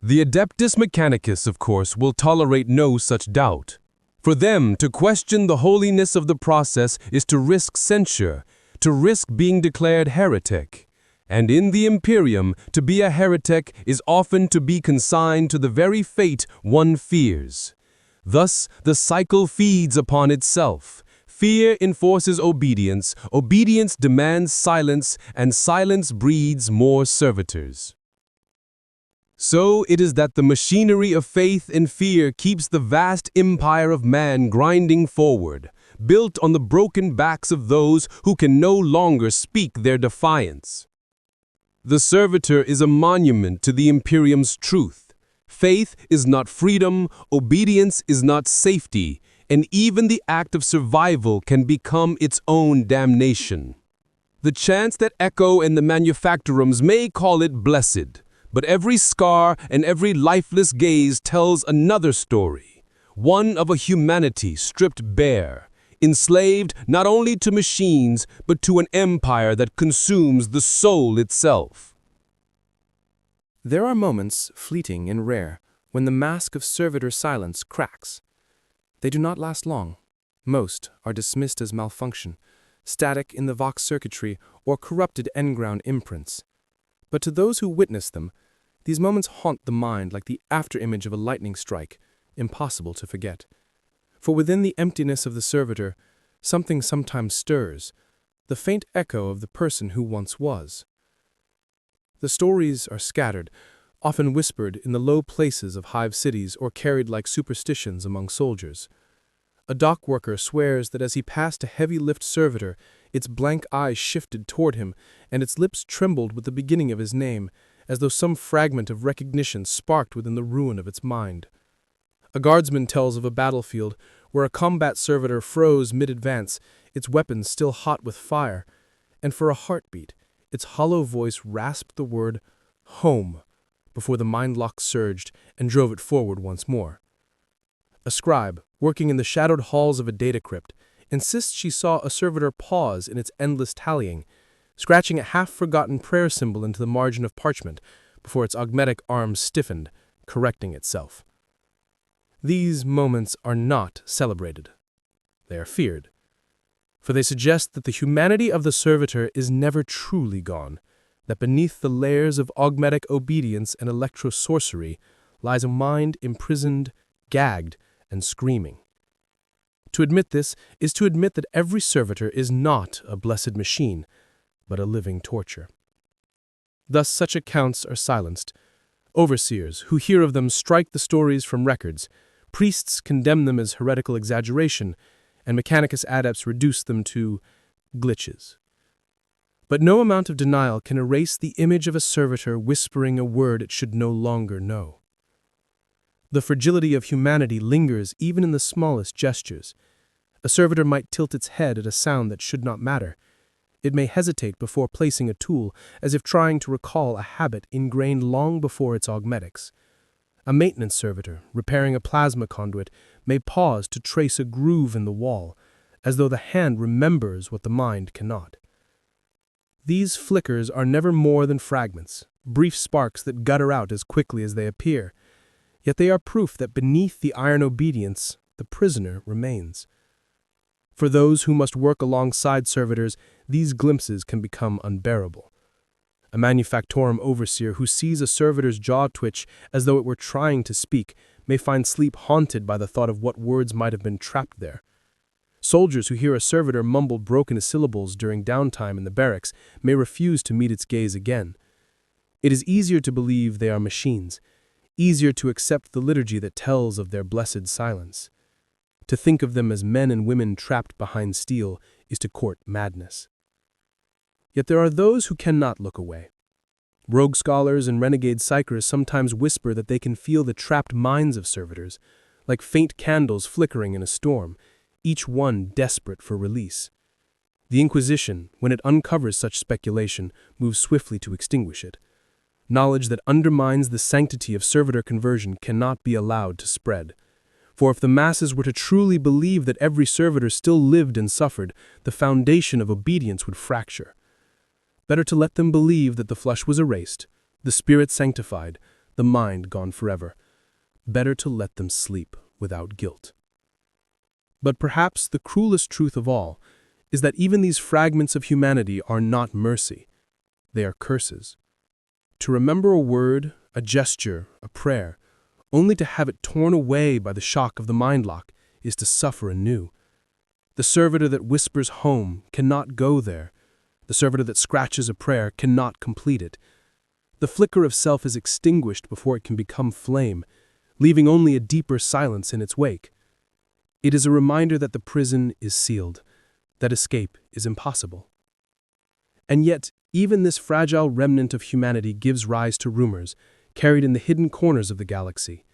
The Adeptus Mechanicus, of course, will tolerate no such doubt. For them, to question the holiness of the process is to risk censure, to risk being declared heretic. And in the Imperium, to be a heretic is often to be consigned to the very fate one fears. Thus, the cycle feeds upon itself. Fear enforces obedience, obedience demands silence, and silence breeds more servitors. So it is that the machinery of faith and fear keeps the vast empire of man grinding forward, built on the broken backs of those who can no longer speak their defiance. The Servitor is a monument to the Imperium's truth. Faith is not freedom, obedience is not safety, and even the act of survival can become its own damnation. The chance that Echo and the Manufactorums may call it blessed, but every scar and every lifeless gaze tells another story, one of a humanity stripped bare, enslaved not only to machines, but to an empire that consumes the soul itself. There are moments, fleeting and rare, when the mask of servitor silence cracks. They do not last long. Most are dismissed as malfunction, static in the Vox circuitry or corrupted enground imprints. But to those who witness them, these moments haunt the mind like the afterimage of a lightning strike, impossible to forget. For within the emptiness of the servitor, something sometimes stirs, the faint echo of the person who once was. The stories are scattered, often whispered in the low places of hive cities or carried like superstitions among soldiers. A dock worker swears that as he passed a heavy-lift servitor, its blank eyes shifted toward him, and its lips trembled with the beginning of his name, as though some fragment of recognition sparked within the ruin of its mind. A guardsman tells of a battlefield where a combat servitor froze mid-advance, its weapons still hot with fire, and for a heartbeat, its hollow voice rasped the word "home" before the mind lock surged and drove it forward once more. A scribe, working in the shadowed halls of a data crypt, insists she saw a servitor pause in its endless tallying, scratching a half-forgotten prayer symbol into the margin of parchment before its augmetic arm stiffened, correcting itself. These moments are not celebrated. They are feared, for they suggest that the humanity of the servitor is never truly gone, that beneath the layers of augmetic obedience and electro-sorcery lies a mind imprisoned, gagged, and screaming. To admit this is to admit that every servitor is not a blessed machine, but a living torture. Thus such accounts are silenced. Overseers who hear of them strike the stories from records, priests condemn them as heretical exaggeration, and Mechanicus adepts reduce them to glitches. But no amount of denial can erase the image of a servitor whispering a word it should no longer know. The fragility of humanity lingers even in the smallest gestures. A servitor might tilt its head at a sound that should not matter. It may hesitate before placing a tool, as if trying to recall a habit ingrained long before its augmetics. A maintenance servitor, repairing a plasma conduit, may pause to trace a groove in the wall, as though the hand remembers what the mind cannot. These flickers are never more than fragments, brief sparks that gutter out as quickly as they appear. Yet they are proof that beneath the iron obedience, the prisoner remains. For those who must work alongside servitors, these glimpses can become unbearable. A manufactorum overseer who sees a servitor's jaw twitch as though it were trying to speak may find sleep haunted by the thought of what words might have been trapped there. Soldiers who hear a servitor mumble broken syllables during downtime in the barracks may refuse to meet its gaze again. It is easier to believe they are machines, easier to accept the liturgy that tells of their blessed silence. To think of them as men and women trapped behind steel is to court madness. Yet there are those who cannot look away. Rogue scholars and renegade psychers sometimes whisper that they can feel the trapped minds of servitors, like faint candles flickering in a storm, each one desperate for release. The Inquisition, when it uncovers such speculation, moves swiftly to extinguish it. Knowledge that undermines the sanctity of servitor conversion cannot be allowed to spread. For if the masses were to truly believe that every servitor still lived and suffered, the foundation of obedience would fracture. Better to let them believe that the flesh was erased, the spirit sanctified, the mind gone forever. Better to let them sleep without guilt. But perhaps the cruelest truth of all is that even these fragments of humanity are not mercy. They are curses. To remember a word, a gesture, a prayer, only to have it torn away by the shock of the mind lock, is to suffer anew. The servitor that whispers home cannot go there. The servitor that scratches a prayer cannot complete it. The flicker of self is extinguished before it can become flame, leaving only a deeper silence in its wake. It is a reminder that the prison is sealed, that escape is impossible. And yet, even this fragile remnant of humanity gives rise to rumors, carried in the hidden corners of the galaxy.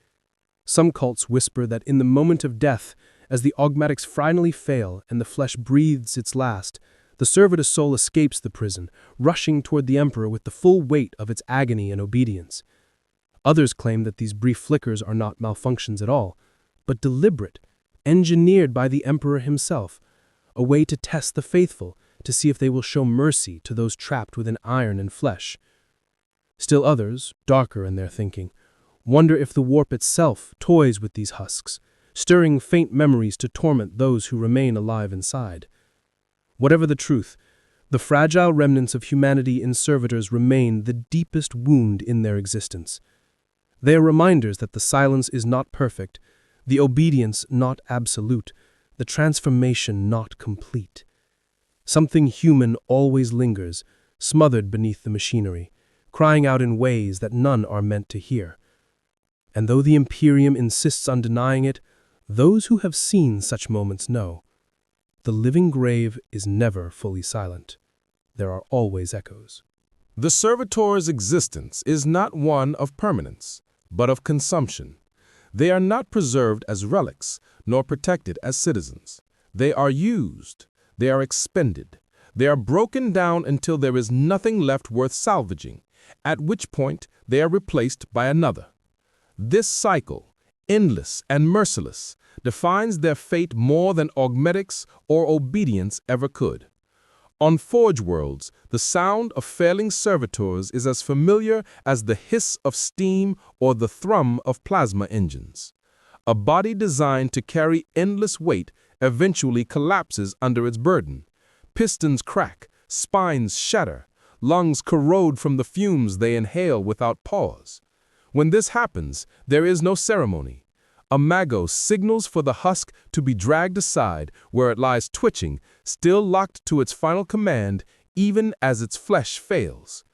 Some cults whisper that in the moment of death, as the augmatics finally fail and the flesh breathes its last, the servitor soul escapes the prison, rushing toward the Emperor with the full weight of its agony and obedience. Others claim that these brief flickers are not malfunctions at all, but deliberate, engineered by the Emperor himself, a way to test the faithful, to see if they will show mercy to those trapped within iron and flesh. Still others, darker in their thinking, wonder if the warp itself toys with these husks, stirring faint memories to torment those who remain alive inside. Whatever the truth, the fragile remnants of humanity in Servitors remain the deepest wound in their existence. They are reminders that the silence is not perfect, the obedience not absolute, the transformation not complete. Something human always lingers, smothered beneath the machinery, crying out in ways that none are meant to hear. And though the Imperium insists on denying it, those who have seen such moments know. The living grave is never fully silent. There are always echoes. The servitor's existence is not one of permanence, but of consumption. They are not preserved as relics, nor protected as citizens. They are used. They are expended. They are broken down until there is nothing left worth salvaging, at which point they are replaced by another. This cycle, endless and merciless, defines their fate more than augmetics or obedience ever could. On Forge worlds, the sound of failing servitors is as familiar as the hiss of steam or the thrum of plasma engines. A body designed to carry endless weight eventually collapses under its burden. Pistons crack, spines shatter, lungs corrode from the fumes they inhale without pause. When this happens, there is no ceremony. A mago signals for the husk to be dragged aside where it lies twitching, still locked to its final command, even as its flesh fails.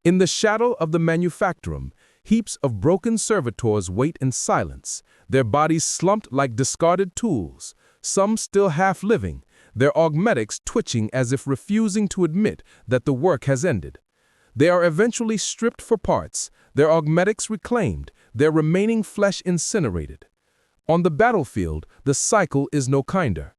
In the shadow of the manufactorum, heaps of broken servitors wait in silence, their bodies slumped like discarded tools, some still half-living, their augmetics twitching as if refusing to admit that the work has ended. They are eventually stripped for parts, their augmetics reclaimed, their remaining flesh incinerated. On the battlefield, the cycle is no kinder.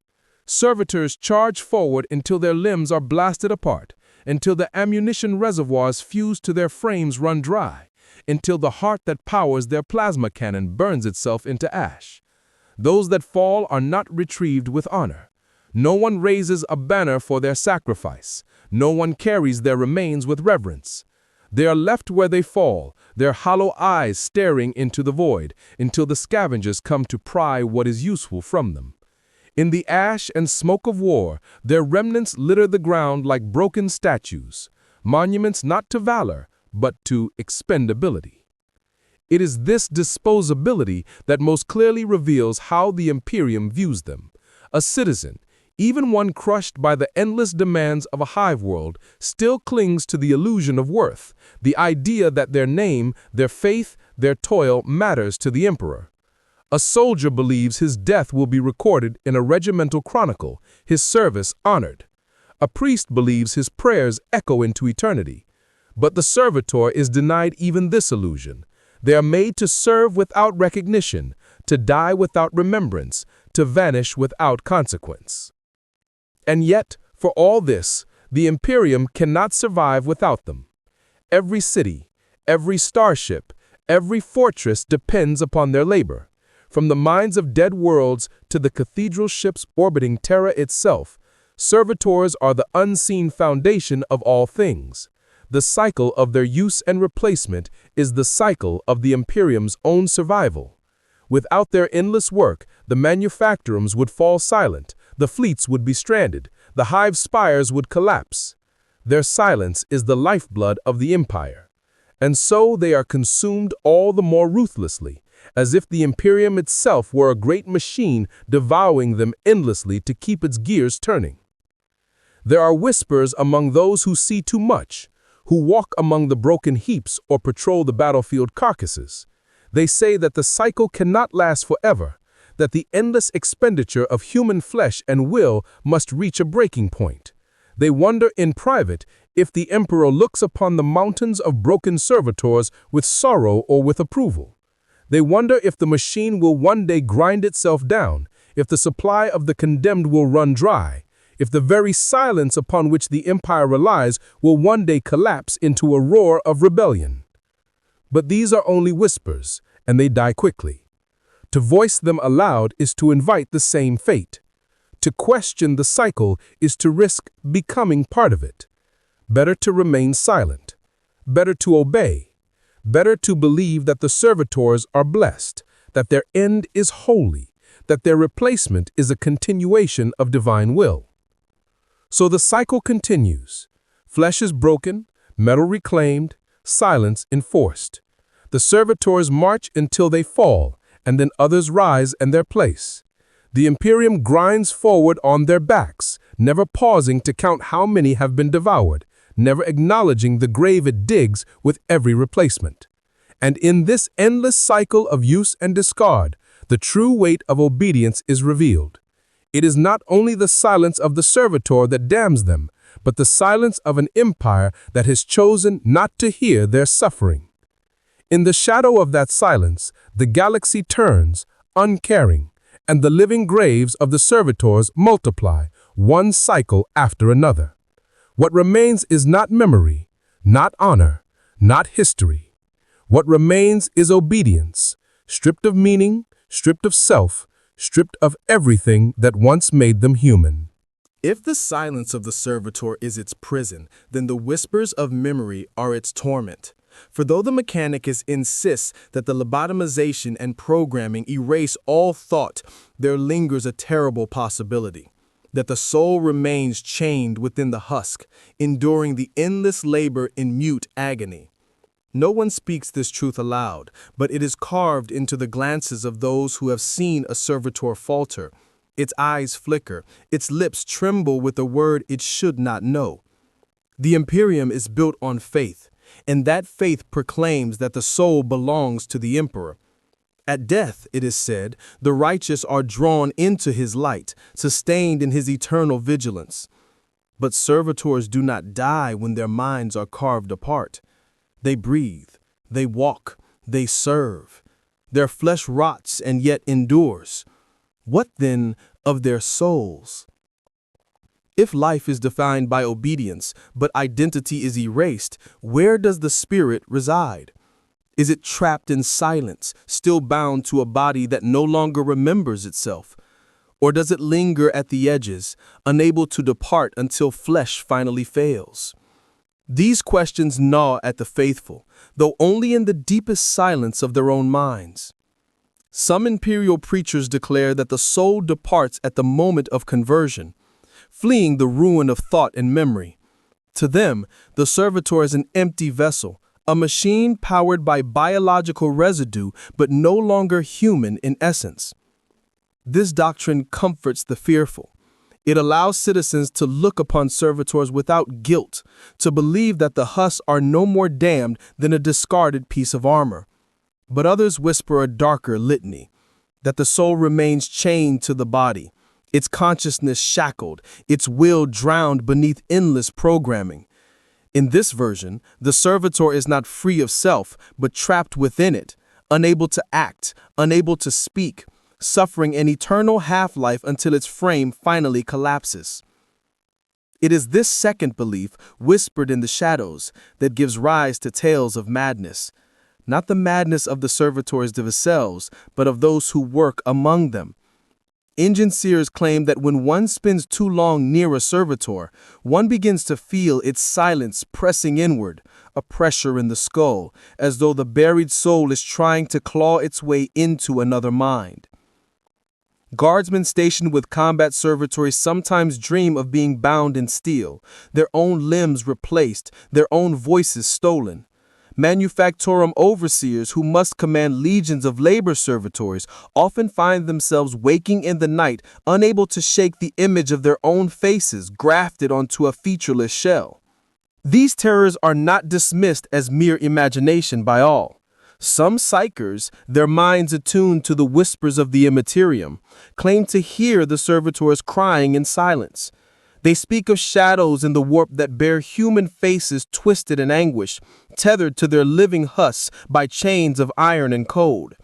Servitors charge forward until their limbs are blasted apart, until the ammunition reservoirs fused to their frames run dry, until the heart that powers their plasma cannon burns itself into ash. Those that fall are not retrieved with honor. No one raises a banner for their sacrifice. No one carries their remains with reverence. They are left where they fall, their hollow eyes staring into the void, until the scavengers come to pry what is useful from them. In the ash and smoke of war, their remnants litter the ground like broken statues, monuments not to valor, but to expendability. It is this disposability that most clearly reveals how the Imperium views them. A citizen, even one crushed by the endless demands of a hive world, still clings to the illusion of worth, the idea that their name, their faith, their toil matters to the Emperor. A soldier believes his death will be recorded in a regimental chronicle, his service honored. A priest believes his prayers echo into eternity. But the servitor is denied even this illusion. They are made to serve without recognition, to die without remembrance, to vanish without consequence. And yet, for all this, the Imperium cannot survive without them. Every city, every starship, every fortress depends upon their labor. From the mines of dead worlds to the cathedral ships orbiting Terra itself, servitors are the unseen foundation of all things. The cycle of their use and replacement is the cycle of the Imperium's own survival. Without their endless work, the manufactorums would fall silent, the fleets would be stranded, the hive spires would collapse. Their silence is the lifeblood of the empire. And so they are consumed all the more ruthlessly, as if the Imperium itself were a great machine devouring them endlessly to keep its gears turning. There are whispers among those who see too much, who walk among the broken heaps or patrol the battlefield carcasses. They say that the cycle cannot last forever, that the endless expenditure of human flesh and will must reach a breaking point. They wonder in private if the Emperor looks upon the mountains of broken servitors with sorrow or with approval. They wonder if the machine will one day grind itself down, if the supply of the condemned will run dry, if the very silence upon which the Empire relies will one day collapse into a roar of rebellion. But these are only whispers, and they die quickly. To voice them aloud is to invite the same fate. To question the cycle is to risk becoming part of it. Better to remain silent. Better to obey. Better to believe that the servitors are blessed, that their end is holy, that their replacement is a continuation of divine will. So the cycle continues. Flesh is broken, metal reclaimed, silence enforced. The servitors march until they fall, and then others rise in their place. The Imperium grinds forward on their backs, never pausing to count how many have been devoured, never acknowledging the grave it digs with every replacement. And in this endless cycle of use and discard, the true weight of obedience is revealed. It is not only the silence of the servitor that damns them, but the silence of an empire that has chosen not to hear their suffering. In the shadow of that silence, the galaxy turns, uncaring, and the living graves of the servitors multiply, one cycle after another. What remains is not memory, not honor, not history. What remains is obedience, stripped of meaning, stripped of self, stripped of everything that once made them human. If the silence of the servitor is its prison, then the whispers of memory are its torment. For though the mechanicus insists that the lobotomization and programming erase all thought, there lingers a terrible possibility that the soul remains chained within the husk, enduring the endless labor in mute agony. No one speaks this truth aloud, but it is carved into the glances of those who have seen a servitor falter. Its eyes flicker, its lips tremble with a word it should not know. The Imperium is built on faith, and that faith proclaims that the soul belongs to the Emperor. At death, it is said, the righteous are drawn into his light, sustained in his eternal vigilance. But servitors do not die when their minds are carved apart. They breathe, they walk, they serve. Their flesh rots and yet endures. What then of their souls? If life is defined by obedience, but identity is erased, where does the spirit reside? Is it trapped in silence, still bound to a body that no longer remembers itself? Or does it linger at the edges, unable to depart until flesh finally fails? These questions gnaw at the faithful, though only in the deepest silence of their own minds. Some imperial preachers declare that the soul departs at the moment of conversion, fleeing the ruin of thought and memory. To them, the servitor is an empty vessel, a machine powered by biological residue, but no longer human in essence. This doctrine comforts the fearful. It allows citizens to look upon servitors without guilt, to believe that the husks are no more damned than a discarded piece of armor. But others whisper a darker litany, that the soul remains chained to the body, its consciousness shackled, its will drowned beneath endless programming. In this version, the servitor is not free of self, but trapped within it, unable to act, unable to speak, suffering an eternal half-life until its frame finally collapses. It is this second belief, whispered in the shadows, that gives rise to tales of madness. Not the madness of the servitors themselves, but of those who work among them. Engine seers claim that when one spends too long near a servitor, one begins to feel its silence pressing inward, a pressure in the skull, as though the buried soul is trying to claw its way into another mind. Guardsmen stationed with combat servitors sometimes dream of being bound in steel, their own limbs replaced, their own voices stolen. Manufactorum overseers who must command legions of labor servitors often find themselves waking in the night, unable to shake the image of their own faces grafted onto a featureless shell. These terrors are not dismissed as mere imagination by all. Some psychers, their minds attuned to the whispers of the Imperium, claim to hear the servitors crying in silence. They speak of shadows in the warp that bear human faces twisted in anguish, tethered to their living husks by chains of iron and cold.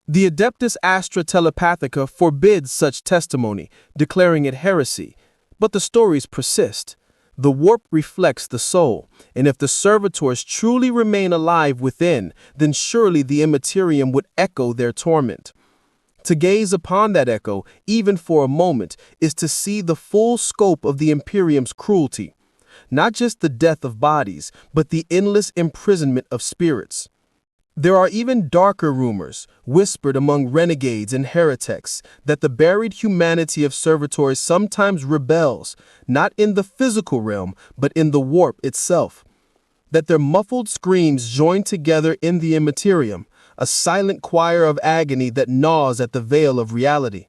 The Adeptus Astra Telepathica forbids such testimony, declaring it heresy. But the stories persist. The warp reflects the soul, and if the servitors truly remain alive within, then surely the Imperium would echo their torment. To gaze upon that echo, even for a moment, is to see the full scope of the Imperium's cruelty. Not just the death of bodies, but the endless imprisonment of spirits. There are even darker rumors, whispered among renegades and heretics, that the buried humanity of servitors sometimes rebels, not in the physical realm, but in the warp itself. That their muffled screams join together in the Imperium, a silent choir of agony that gnaws at the veil of reality.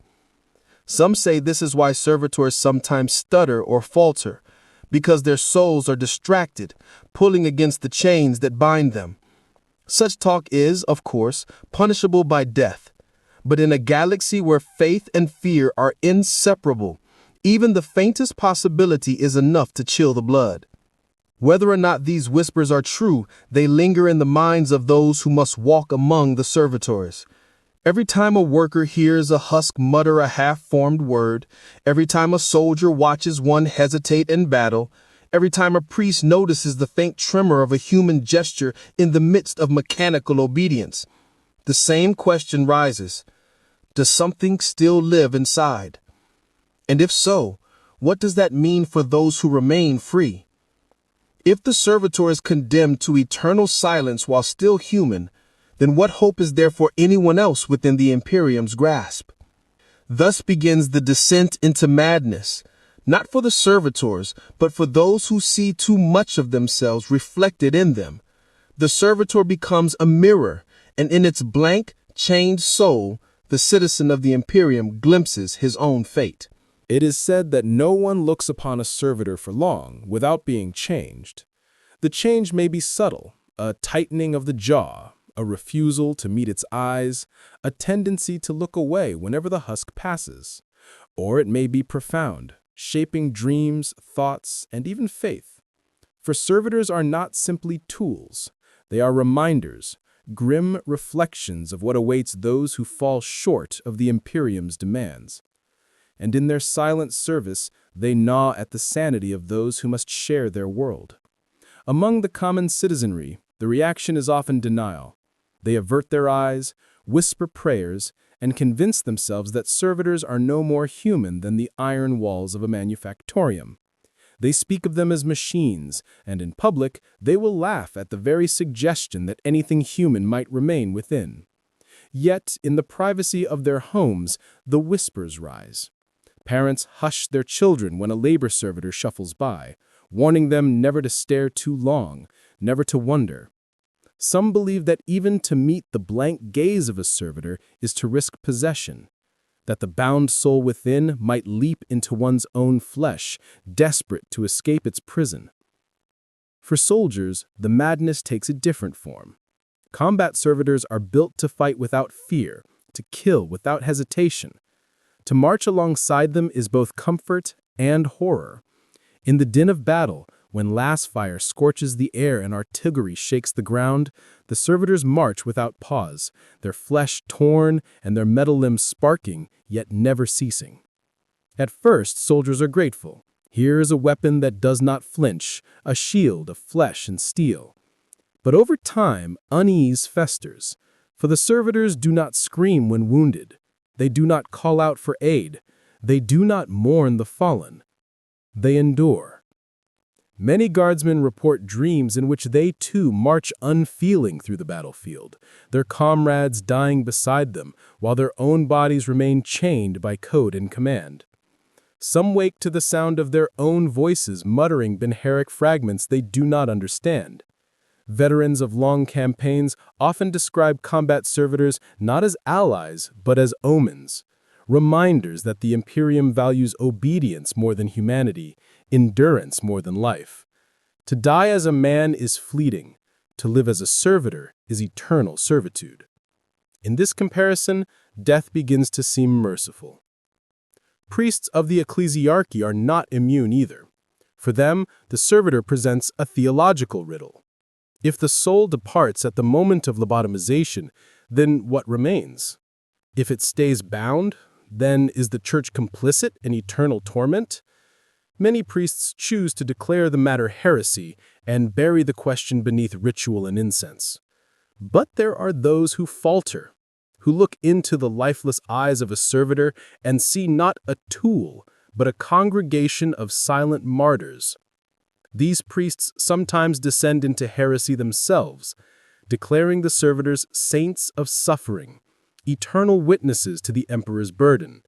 Some say this is why servitors sometimes stutter or falter, because their souls are distracted, pulling against the chains that bind them. Such talk is, of course, punishable by death. But in a galaxy where faith and fear are inseparable, even the faintest possibility is enough to chill the blood. Whether or not these whispers are true, they linger in the minds of those who must walk among the servitors. Every time a worker hears a husk mutter a half-formed word, every time a soldier watches one hesitate in battle, every time a priest notices the faint tremor of a human gesture in the midst of mechanical obedience, the same question rises: does something still live inside? And if so, what does that mean for those who remain free? If the servitor is condemned to eternal silence while still human, then what hope is there for anyone else within the Imperium's grasp? Thus begins the descent into madness, not for the servitors, but for those who see too much of themselves reflected in them. The servitor becomes a mirror, and in its blank, chained soul, the citizen of the Imperium glimpses his own fate. It is said that no one looks upon a servitor for long without being changed. The change may be subtle, a tightening of the jaw, a refusal to meet its eyes, a tendency to look away whenever the husk passes. Or it may be profound, shaping dreams, thoughts, and even faith. For servitors are not simply tools. They are reminders, grim reflections of what awaits those who fall short of the Imperium's demands. And in their silent service, they gnaw at the sanity of those who must share their world. Among the common citizenry, the reaction is often denial. They avert their eyes, whisper prayers, and convince themselves that servitors are no more human than the iron walls of a manufactorium. They speak of them as machines, and in public, they will laugh at the very suggestion that anything human might remain within. Yet, in the privacy of their homes, the whispers rise. Parents hush their children when a labor servitor shuffles by, warning them never to stare too long, never to wonder. Some believe that even to meet the blank gaze of a servitor is to risk possession, that the bound soul within might leap into one's own flesh, desperate to escape its prison. For soldiers, the madness takes a different form. Combat servitors are built to fight without fear, to kill without hesitation. To march alongside them is both comfort and horror. In the din of battle, when last fire scorches the air and artillery shakes the ground, the servitors march without pause, their flesh torn and their metal limbs sparking, yet never ceasing. At first, soldiers are grateful. Here is a weapon that does not flinch, a shield of flesh and steel. But over time, unease festers, for the servitors do not scream when wounded. They do not call out for aid. They do not mourn the fallen. They endure. Many guardsmen report dreams in which they too march unfeeling through the battlefield, their comrades dying beside them, while their own bodies remain chained by code and command. Some wake to the sound of their own voices muttering Benheric fragments they do not understand. Veterans of long campaigns often describe combat servitors not as allies, but as omens, reminders that the Imperium values obedience more than humanity, endurance more than life. To die as a man is fleeting. To live as a servitor is eternal servitude. In this comparison, death begins to seem merciful. Priests of the ecclesiarchy are not immune either. For them, the servitor presents a theological riddle. If the soul departs at the moment of lobotomization, then what remains? If it stays bound, then is the church complicit in eternal torment? Many priests choose to declare the matter heresy and bury the question beneath ritual and incense. But there are those who falter, who look into the lifeless eyes of a servitor and see not a tool, but a congregation of silent martyrs. These priests sometimes descend into heresy themselves, declaring the servitors saints of suffering, eternal witnesses to the emperor's burden.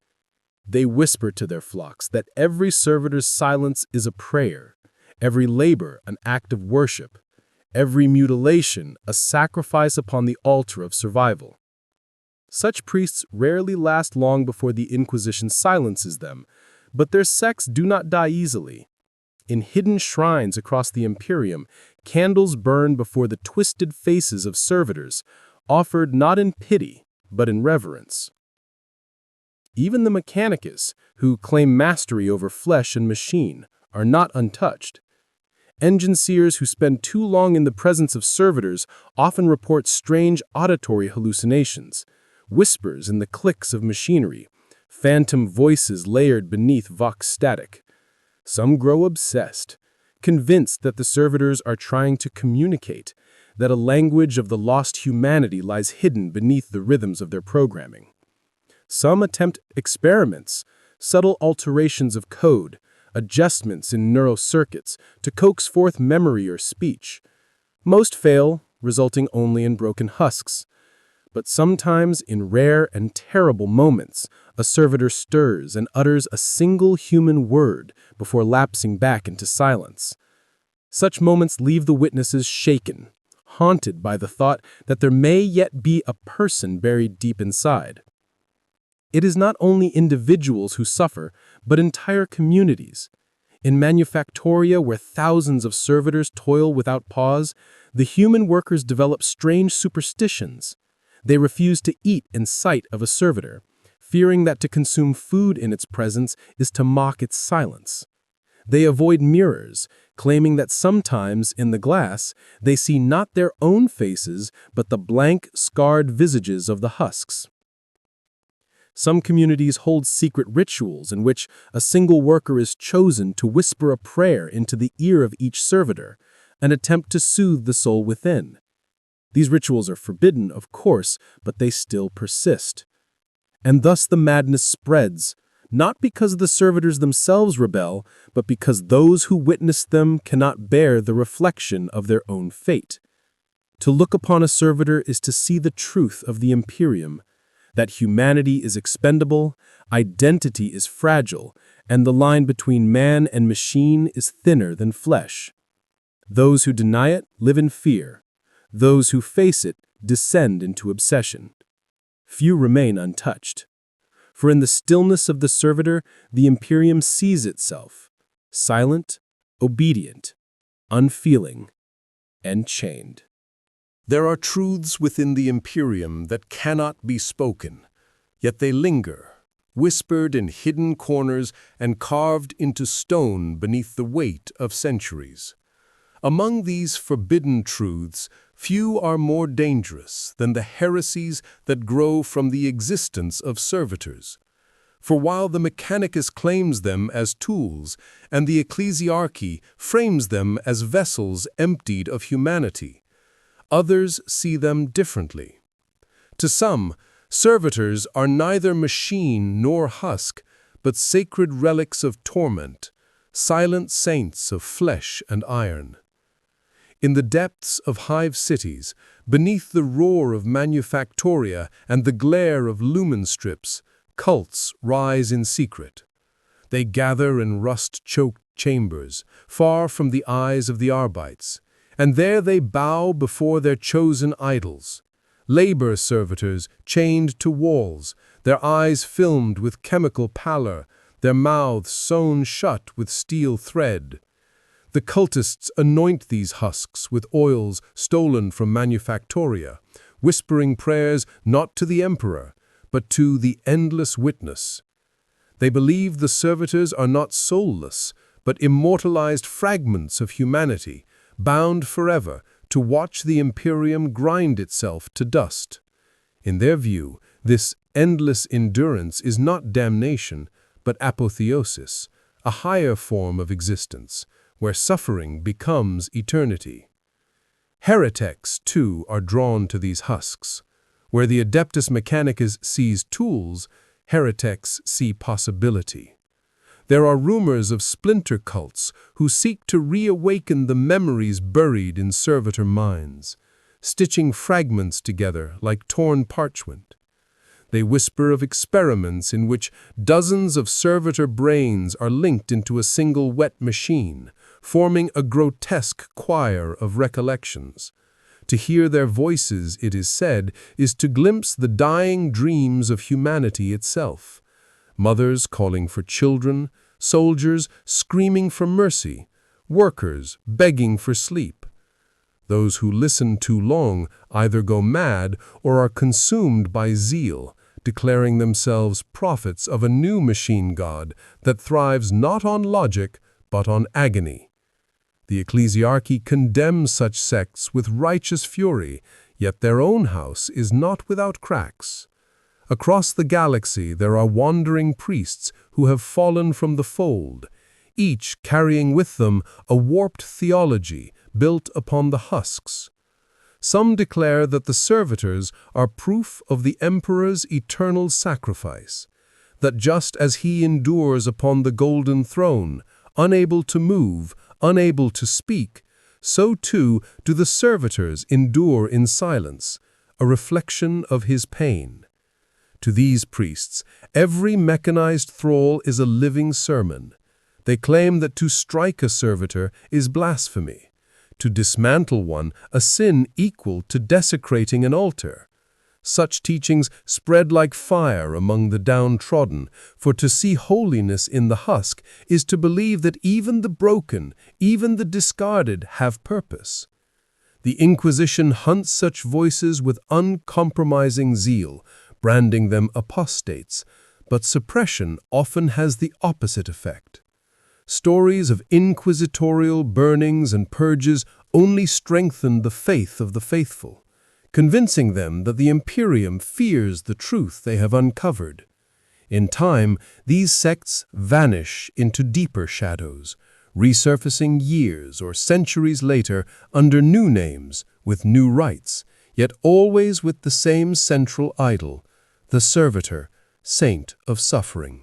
They whisper to their flocks that every servitor's silence is a prayer, every labor an act of worship, every mutilation a sacrifice upon the altar of survival. Such priests rarely last long before the Inquisition silences them, but their sects do not die easily. In hidden shrines across the Imperium, candles burn before the twisted faces of servitors, offered not in pity, but in reverence. Even the Mechanicus, who claim mastery over flesh and machine, are not untouched. Engine seers who spend too long in the presence of servitors often report strange auditory hallucinations, whispers in the clicks of machinery, phantom voices layered beneath vox static. Some grow obsessed, convinced that the servitors are trying to communicate, that a language of the lost humanity lies hidden beneath the rhythms of their programming. Some attempt experiments, subtle alterations of code, adjustments in neural circuits to coax forth memory or speech. Most fail, resulting only in broken husks. But sometimes, in rare and terrible moments, a servitor stirs and utters a single human word before lapsing back into silence. Such moments leave the witnesses shaken, haunted by the thought that there may yet be a person buried deep inside. It is not only individuals who suffer, but entire communities. In manufactoria where thousands of servitors toil without pause, the human workers develop strange superstitions. They refuse to eat in sight of a servitor, fearing that to consume food in its presence is to mock its silence. They avoid mirrors, claiming that sometimes in the glass they see not their own faces but the blank, scarred visages of the husks. Some communities hold secret rituals in which a single worker is chosen to whisper a prayer into the ear of each servitor, an attempt to soothe the soul within. These rituals are forbidden, of course, but they still persist. And thus the madness spreads, not because the servitors themselves rebel, but because those who witness them cannot bear the reflection of their own fate. To look upon a servitor is to see the truth of the Imperium, that humanity is expendable, identity is fragile, and the line between man and machine is thinner than flesh. Those who deny it live in fear. Those who face it descend into obsession. Few remain untouched. For in the stillness of the servitor, the Imperium sees itself, silent, obedient, unfeeling, and chained. There are truths within the Imperium that cannot be spoken, yet they linger, whispered in hidden corners and carved into stone beneath the weight of centuries. Among these forbidden truths, few are more dangerous than the heresies that grow from the existence of servitors. For while the Mechanicus claims them as tools, and the ecclesiarchy frames them as vessels emptied of humanity, others see them differently. To some, servitors are neither machine nor husk, but sacred relics of torment, silent saints of flesh and iron. In the depths of hive cities, beneath the roar of manufactoria and the glare of lumen strips, cults rise in secret. They gather in rust-choked chambers, far from the eyes of the Arbites, and there they bow before their chosen idols. Labor servitors chained to walls, their eyes filmed with chemical pallor, their mouths sewn shut with steel thread. The cultists anoint these husks with oils stolen from manufactoria, whispering prayers not to the emperor, but to the endless witness. They believe the servitors are not soulless, but immortalized fragments of humanity, bound forever to watch the Imperium grind itself to dust. In their view, this endless endurance is not damnation, but apotheosis, a higher form of existence, where suffering becomes eternity. Heretics, too, are drawn to these husks. Where the Adeptus Mechanicus sees tools, heretics see possibility. There are rumors of splinter cults who seek to reawaken the memories buried in servitor minds, stitching fragments together like torn parchment. They whisper of experiments in which dozens of servitor brains are linked into a single wet machine, forming a grotesque choir of recollections. To hear their voices, it is said, is to glimpse the dying dreams of humanity itself. Mothers calling for children, soldiers screaming for mercy, workers begging for sleep. Those who listen too long either go mad or are consumed by zeal, declaring themselves prophets of a new machine god that thrives not on logic but on agony. The ecclesiarchy condemns such sects with righteous fury, yet their own house is not without cracks. Across the galaxy there are wandering priests who have fallen from the fold, each carrying with them a warped theology built upon the husks. Some declare that the servitors are proof of the Emperor's eternal sacrifice, that just as he endures upon the golden throne, unable to move, unable to speak, so too do the servitors endure in silence, a reflection of his pain. To these priests, every mechanized thrall is a living sermon. They claim that to strike a servitor is blasphemy, to dismantle one a sin equal to desecrating an altar. Such teachings spread like fire among the downtrodden, for to see holiness in the husk is to believe that even the broken, even the discarded have purpose. The Inquisition hunts such voices with uncompromising zeal, branding them apostates, but suppression often has the opposite effect. Stories of inquisitorial burnings and purges only strengthen the faith of the faithful, convincing them that the Imperium fears the truth they have uncovered. In time, these sects vanish into deeper shadows, resurfacing years or centuries later under new names with new rites, yet always with the same central idol, the Servitor, saint of suffering.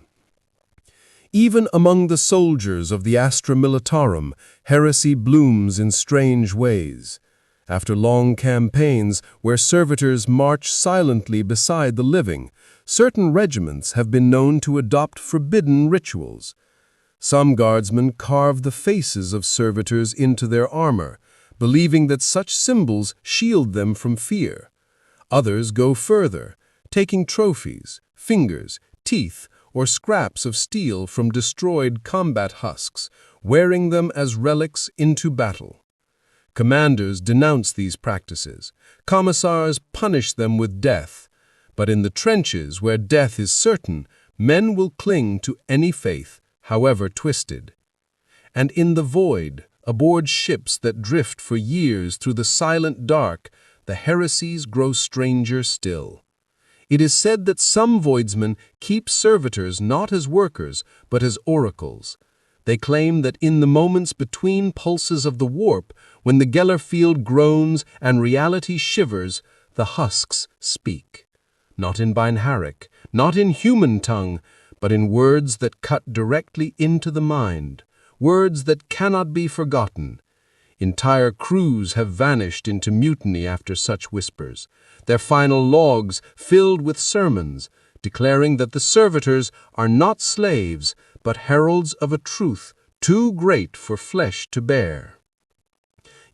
Even among the soldiers of the Astra Militarum, heresy blooms in strange ways. After long campaigns where servitors march silently beside the living, certain regiments have been known to adopt forbidden rituals. Some guardsmen carve the faces of servitors into their armor, believing that such symbols shield them from fear. Others go further, taking trophies, fingers, teeth, or scraps of steel from destroyed combat husks, wearing them as relics into battle. Commanders denounce these practices. Commissars punish them with death. But in the trenches, where death is certain, men will cling to any faith, however twisted. And in the void, aboard ships that drift for years through the silent dark, the heresies grow stranger still. It is said that some voidsmen keep servitors not as workers, but as oracles. They claim that in the moments between pulses of the warp, when the Geller field groans and reality shivers, the husks speak. Not in Binharic, not in human tongue, but in words that cut directly into the mind, words that cannot be forgotten. Entire crews have vanished into mutiny after such whispers, their final logs filled with sermons, declaring that the servitors are not slaves, but heralds of a truth too great for flesh to bear.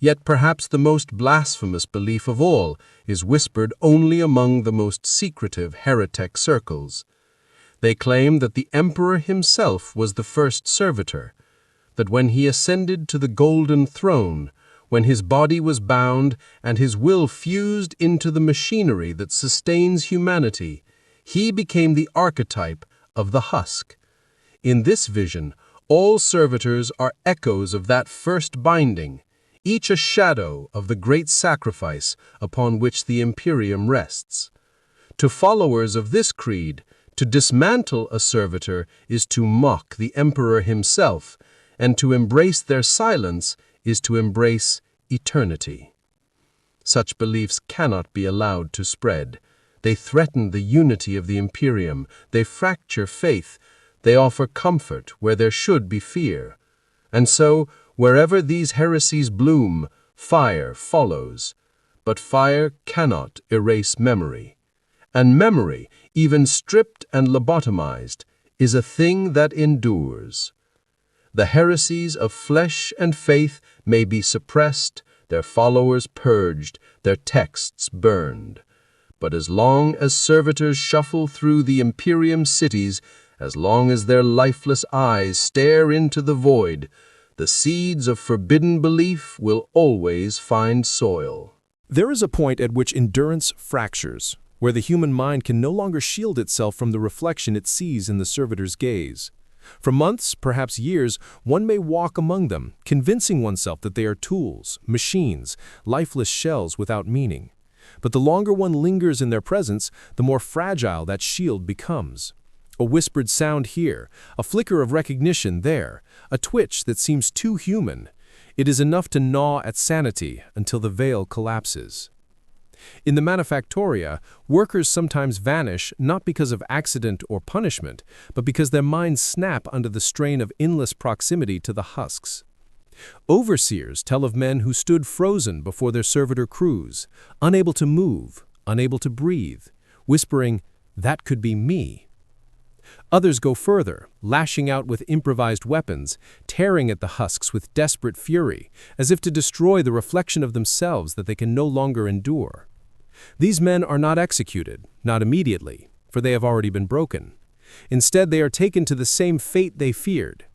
Yet perhaps the most blasphemous belief of all is whispered only among the most secretive heretic circles. They claim that the emperor himself was the first servitor, that when he ascended to the golden throne, when his body was bound and his will fused into the machinery that sustains humanity, he became the archetype of the husk. In this vision, all servitors are echoes of that first binding, each a shadow of the great sacrifice upon which the Imperium rests. To followers of this creed, to dismantle a servitor is to mock the emperor himself, and to embrace their silence is to embrace eternity. Such beliefs cannot be allowed to spread. They threaten the unity of the Imperium, they fracture faith, they offer comfort where there should be fear. And so, wherever these heresies bloom, fire follows. But fire cannot erase memory. And memory, even stripped and lobotomized, is a thing that endures. The heresies of flesh and faith may be suppressed, their followers purged, their texts burned. But as long as servitors shuffle through the Imperium cities, as long as their lifeless eyes stare into the void, the seeds of forbidden belief will always find soil. There is a point at which endurance fractures, where the human mind can no longer shield itself from the reflection it sees in the servitor's gaze. For months, perhaps years, one may walk among them, convincing oneself that they are tools, machines, lifeless shells without meaning. But the longer one lingers in their presence, the more fragile that shield becomes. A whispered sound here, a flicker of recognition there, a twitch that seems too human. It is enough to gnaw at sanity until the veil collapses. In the manufactoria, workers sometimes vanish not because of accident or punishment, but because their minds snap under the strain of endless proximity to the husks. Overseers tell of men who stood frozen before their servitor crews, unable to move, unable to breathe, whispering, "That could be me." Others go further, lashing out with improvised weapons, tearing at the husks with desperate fury, as if to destroy the reflection of themselves that they can no longer endure. These men are not executed, not immediately, for they have already been broken. Instead, they are taken to the same fate they feared.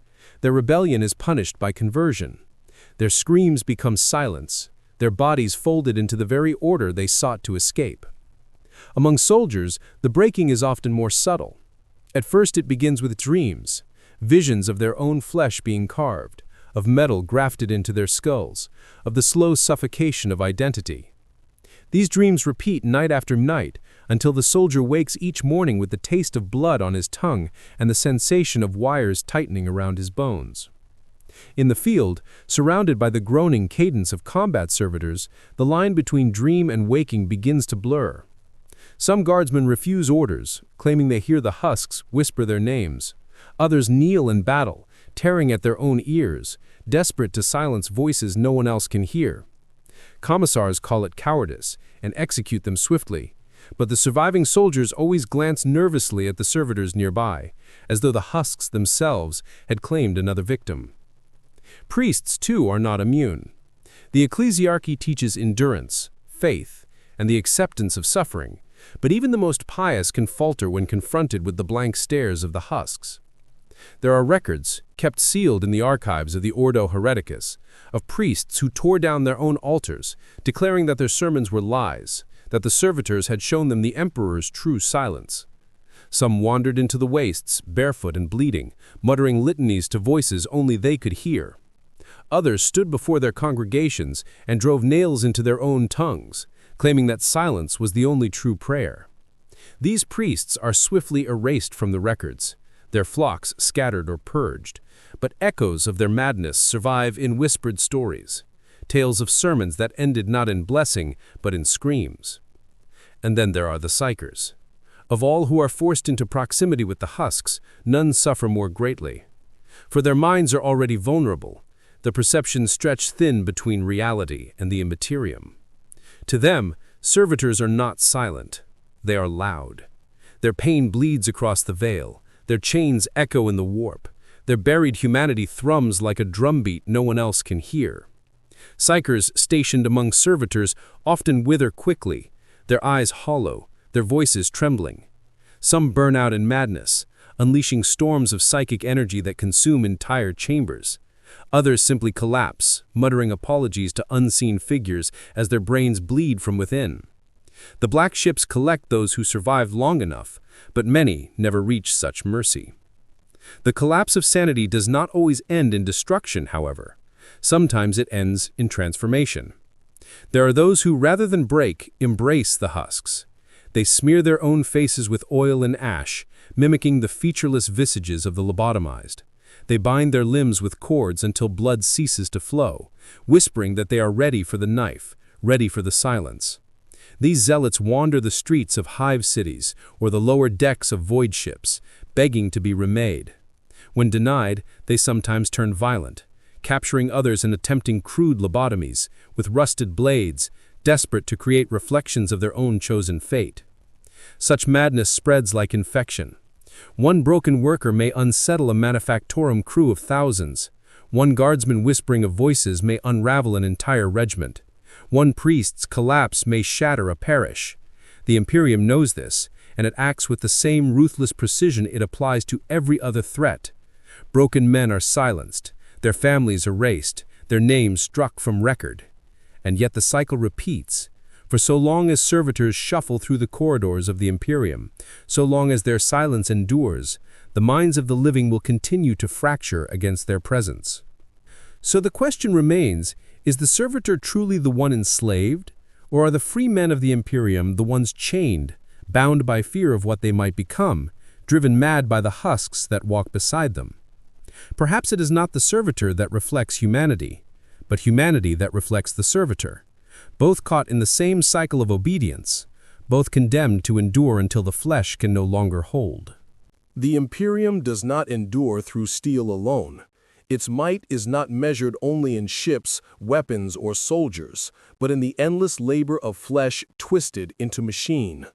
Their rebellion is punished by conversion. Their screams become silence, their bodies folded into the very order they sought to escape. Among soldiers, the breaking is often more subtle. At first it begins with dreams, visions of their own flesh being carved, of metal grafted into their skulls, of the slow suffocation of identity. These dreams repeat night after night until the soldier wakes each morning with the taste of blood on his tongue and the sensation of wires tightening around his bones. In the field, surrounded by the groaning cadence of combat servitors, the line between dream and waking begins to blur. Some guardsmen refuse orders, claiming they hear the husks whisper their names. Others kneel in battle, tearing at their own ears, desperate to silence voices no one else can hear. Commissars call it cowardice and execute them swiftly, but the surviving soldiers always glance nervously at the servitors nearby, as though the husks themselves had claimed another victim. Priests, too, are not immune. The ecclesiarchy teaches endurance, faith, and the acceptance of suffering, but even the most pious can falter when confronted with the blank stares of the husks. There are records, kept sealed in the archives of the Ordo Hereticus, of priests who tore down their own altars, declaring that their sermons were lies, that the servitors had shown them the emperor's true silence. Some wandered into the wastes, barefoot and bleeding, muttering litanies to voices only they could hear. Others stood before their congregations and drove nails into their own tongues, claiming that silence was the only true prayer. These priests are swiftly erased from the records, their flocks scattered or purged, but echoes of their madness survive in whispered stories, tales of sermons that ended not in blessing, but in screams. And then there are the psychers. Of all who are forced into proximity with the husks, none suffer more greatly. For their minds are already vulnerable, the perceptions stretch thin between reality and the immaterium. To them, servitors are not silent, they are loud. Their pain bleeds across the veil, their chains echo in the warp, their buried humanity thrums like a drumbeat no one else can hear. Psychers stationed among servitors often wither quickly, their eyes hollow, their voices trembling. Some burn out in madness, unleashing storms of psychic energy that consume entire chambers. Others simply collapse, muttering apologies to unseen figures as their brains bleed from within. The black ships collect those who survive long enough, but many never reach such mercy. The collapse of sanity does not always end in destruction, however. Sometimes it ends in transformation. There are those who, rather than break, embrace the husks. They smear their own faces with oil and ash, mimicking the featureless visages of the lobotomized. They bind their limbs with cords until blood ceases to flow, whispering that they are ready for the knife, ready for the silence. These zealots wander the streets of hive cities or the lower decks of void ships, begging to be remade. When denied, they sometimes turn violent, capturing others and attempting crude lobotomies, with rusted blades, desperate to create reflections of their own chosen fate. Such madness spreads like infection. One broken worker may unsettle a manufactorum crew of thousands. One guardsman whispering of voices may unravel an entire regiment. One priest's collapse may shatter a parish. The Imperium knows this, and it acts with the same ruthless precision it applies to every other threat. Broken men are silenced, their families erased, their names struck from record. And yet the cycle repeats. For so long as servitors shuffle through the corridors of the Imperium, so long as their silence endures, the minds of the living will continue to fracture against their presence. So the question remains, is the servitor truly the one enslaved, or are the free men of the Imperium the ones chained, bound by fear of what they might become, driven mad by the husks that walk beside them? Perhaps it is not the servitor that reflects humanity, but humanity that reflects the servitor, both caught in the same cycle of obedience, both condemned to endure until the flesh can no longer hold. The Imperium does not endure through steel alone. Its might is not measured only in ships, weapons, or soldiers, but in the endless labor of flesh twisted into machine.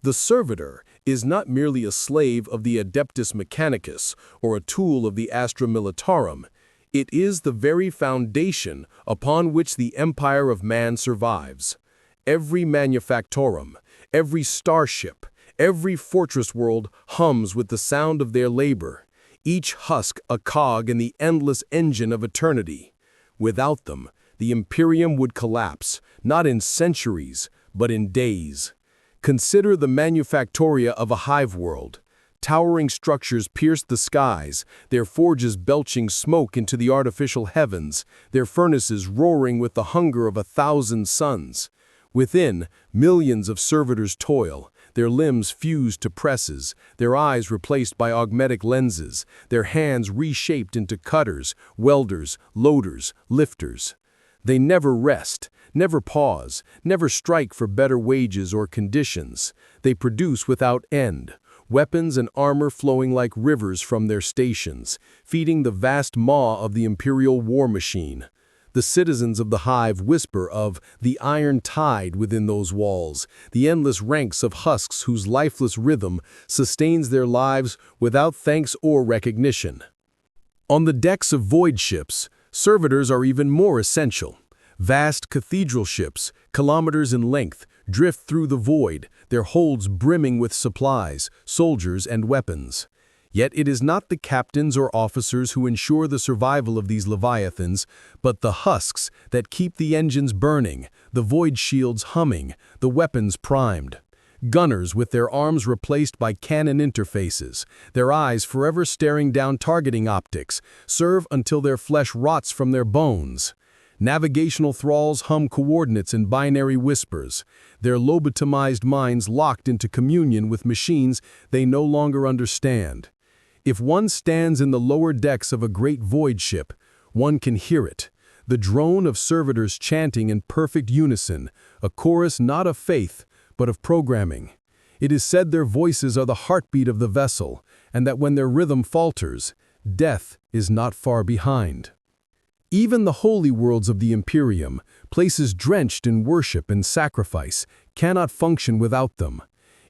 The Servitor is not merely a slave of the Adeptus Mechanicus or a tool of the Astra Militarum. It is the very foundation upon which the empire of man survives. Every manufactorum, every starship, every fortress world hums with the sound of their labor, each husk a cog in the endless engine of eternity. Without them, the Imperium would collapse, not in centuries, but in days. Consider the manufactoria of a hive world. Towering structures pierce the skies, their forges belching smoke into the artificial heavens, their furnaces roaring with the hunger of 1,000 suns. Within, millions of servitors toil, their limbs fused to presses, their eyes replaced by augmetic lenses, their hands reshaped into cutters, welders, loaders, lifters. They never rest, never pause, never strike for better wages or conditions. They produce without end. Weapons and armor flowing like rivers from their stations, feeding the vast maw of the imperial war machine. The citizens of the hive whisper of the iron tide within those walls, the endless ranks of husks whose lifeless rhythm sustains their lives without thanks or recognition. On the decks of void ships, servitors are even more essential. Vast cathedral ships, kilometers in length, drift through the void, their holds brimming with supplies, soldiers, and weapons. Yet it is not the captains or officers who ensure the survival of these leviathans, but the husks that keep the engines burning, the void shields humming, the weapons primed. Gunners with their arms replaced by cannon interfaces, their eyes forever staring down targeting optics, serve until their flesh rots from their bones. Navigational thralls hum coordinates in binary whispers, their lobotomized minds locked into communion with machines they no longer understand. If one stands in the lower decks of a great void ship, one can hear it, the drone of servitors chanting in perfect unison, a chorus not of faith, but of programming. It is said their voices are the heartbeat of the vessel, and that when their rhythm falters, death is not far behind. Even the holy worlds of the Imperium, places drenched in worship and sacrifice, cannot function without them.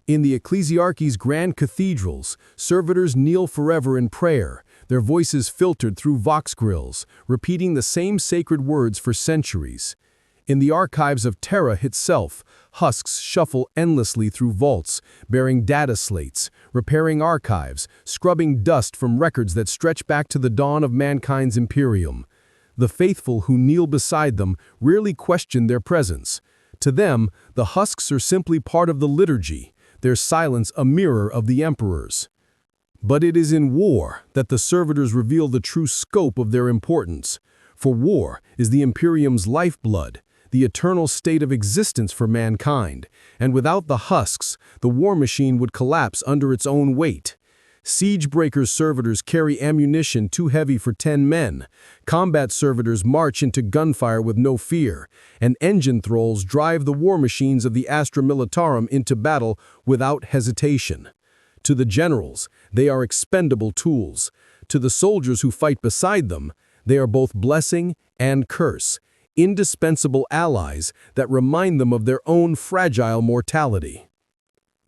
In the Ecclesiarchy's grand cathedrals, servitors kneel forever in prayer, their voices filtered through vox grills, repeating the same sacred words for centuries. In the archives of Terra itself, husks shuffle endlessly through vaults, bearing data slates, repairing archives, scrubbing dust from records that stretch back to the dawn of mankind's Imperium. The faithful who kneel beside them rarely question their presence. To them, the husks are simply part of the liturgy, their silence a mirror of the Emperor's. But it is in war that the Servitors reveal the true scope of their importance. For war is the Imperium's lifeblood, the eternal state of existence for mankind, and without the husks, the war machine would collapse under its own weight. Siege-breakers servitors carry ammunition too heavy for 10 men, combat servitors march into gunfire with no fear, and engine thralls drive the war machines of the Astra Militarum into battle without hesitation. To the generals, they are expendable tools. To the soldiers who fight beside them, they are both blessing and curse, indispensable allies that remind them of their own fragile mortality.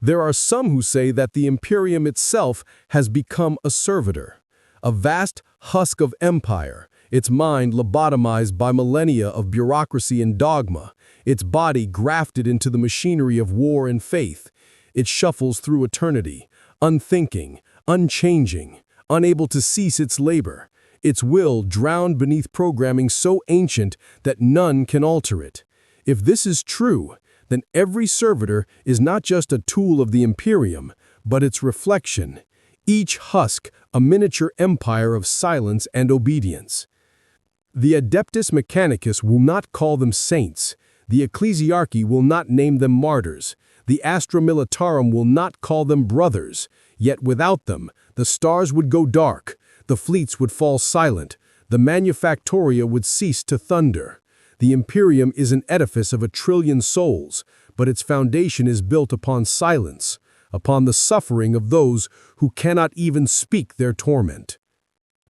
There are some who say that the Imperium itself has become a servitor, a vast husk of empire, its mind lobotomized by millennia of bureaucracy and dogma, its body grafted into the machinery of war and faith. It shuffles through eternity, unthinking, unchanging, unable to cease its labor, its will drowned beneath programming so ancient that none can alter it. If this is true, then every servitor is not just a tool of the Imperium, but its reflection, each husk a miniature empire of silence and obedience. The Adeptus Mechanicus will not call them saints, the Ecclesiarchy will not name them martyrs, the Astra Militarum will not call them brothers, yet without them, the stars would go dark, the fleets would fall silent, the manufactoria would cease to thunder. The Imperium is an edifice of 1 trillion souls, but its foundation is built upon silence, upon the suffering of those who cannot even speak their torment.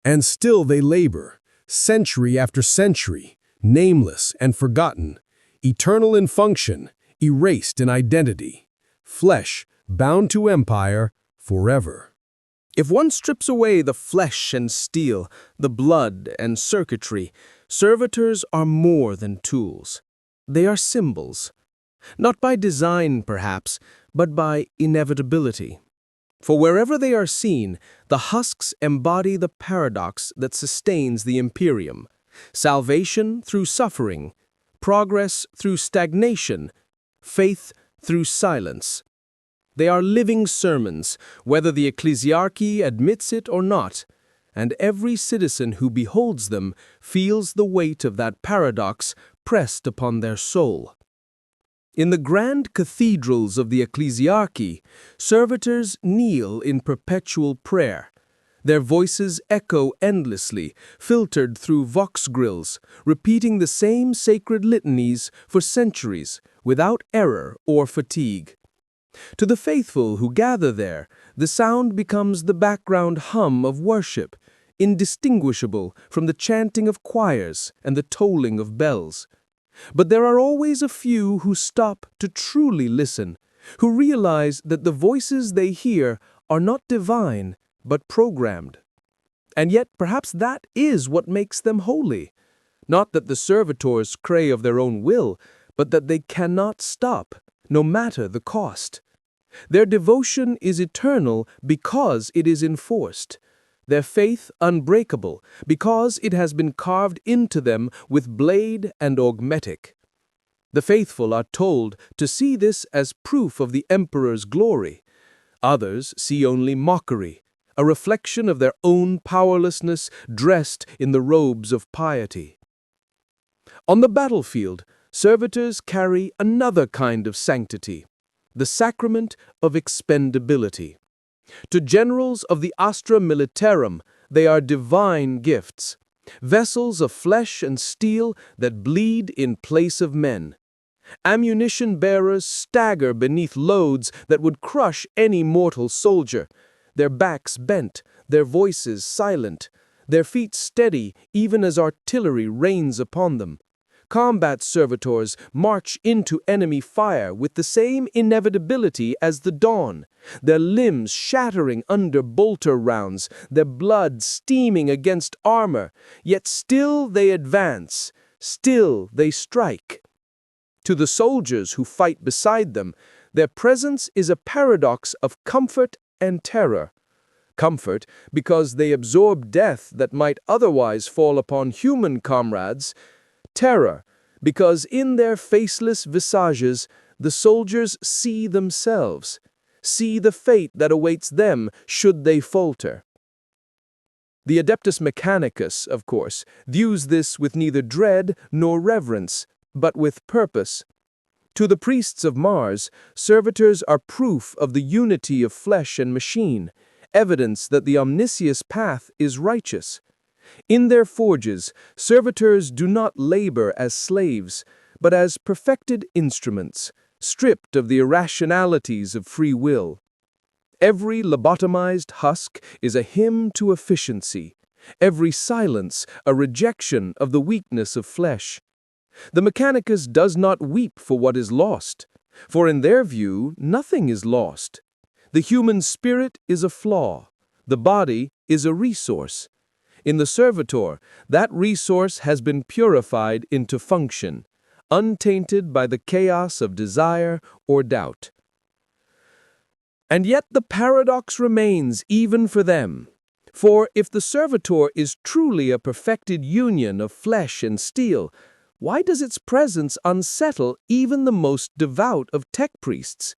And still they labor, century after century, nameless and forgotten, eternal in function, erased in identity, flesh bound to empire forever. If one strips away the flesh and steel, the blood and circuitry, servitors are more than tools. They are symbols. Not by design, perhaps, but by inevitability. For wherever they are seen, the husks embody the paradox that sustains the Imperium. Salvation through suffering, progress through stagnation, faith through silence. They are living sermons, whether the Ecclesiarchy admits it or not, and every citizen who beholds them feels the weight of that paradox pressed upon their soul. In the grand cathedrals of the Ecclesiarchy, servitors kneel in perpetual prayer. Their voices echo endlessly, filtered through vox grills, repeating the same sacred litanies for centuries, without error or fatigue. To the faithful who gather there, the sound becomes the background hum of worship, indistinguishable from the chanting of choirs and the tolling of bells. But there are always a few who stop to truly listen, who realize that the voices they hear are not divine, but programmed. And yet perhaps that is what makes them holy. Not that the servitors crave of their own will, but that they cannot stop, no matter the cost. Their devotion is eternal because it is enforced. Their faith unbreakable because it has been carved into them with blade and augmetic. The faithful are told to see this as proof of the Emperor's glory. Others see only mockery, a reflection of their own powerlessness dressed in the robes of piety. On the battlefield, servitors carry another kind of sanctity, the sacrament of expendability. To generals of the Astra Militarum, they are divine gifts, vessels of flesh and steel that bleed in place of men. Ammunition bearers stagger beneath loads that would crush any mortal soldier, their backs bent, their voices silent, their feet steady even as artillery rains upon them. combat servitors march into enemy fire with the same inevitability as the dawn, their limbs shattering under bolter rounds, their blood steaming against armor, yet still they advance, still they strike. To the soldiers who fight beside them, their presence is a paradox of comfort and terror. Comfort because they absorb death that might otherwise fall upon human comrades. Terror because in their faceless visages the soldiers see themselves, see the fate that awaits them should they falter. The Adeptus Mechanicus, of course, views this with neither dread nor reverence, but with purpose. To the priests of Mars, servitors are proof of the unity of flesh and machine, evidence that the omniscious path is righteous. In their forges, servitors do not labor as slaves, but as perfected instruments, stripped of the irrationalities of free will. Every lobotomized husk is a hymn to efficiency, every silence a rejection of the weakness of flesh. The Mechanicus does not weep for what is lost, for in their view nothing is lost. The human spirit is a flaw, the body is a resource. In the Servitor, that resource has been purified into function, untainted by the chaos of desire or doubt. And yet the paradox remains even for them. For if the Servitor is truly a perfected union of flesh and steel, why does its presence unsettle even the most devout of tech priests?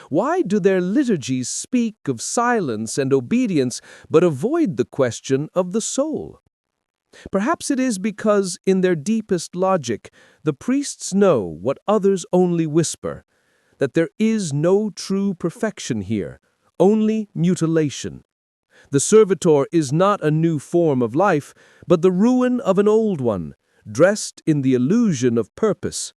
Why do their liturgies speak of silence and obedience but avoid the question of the soul? Perhaps it is because, in their deepest logic, the priests know what others only whisper, that there is no true perfection here, only mutilation. The Servitor is not a new form of life, but the ruin of an old one, dressed in the illusion of purpose.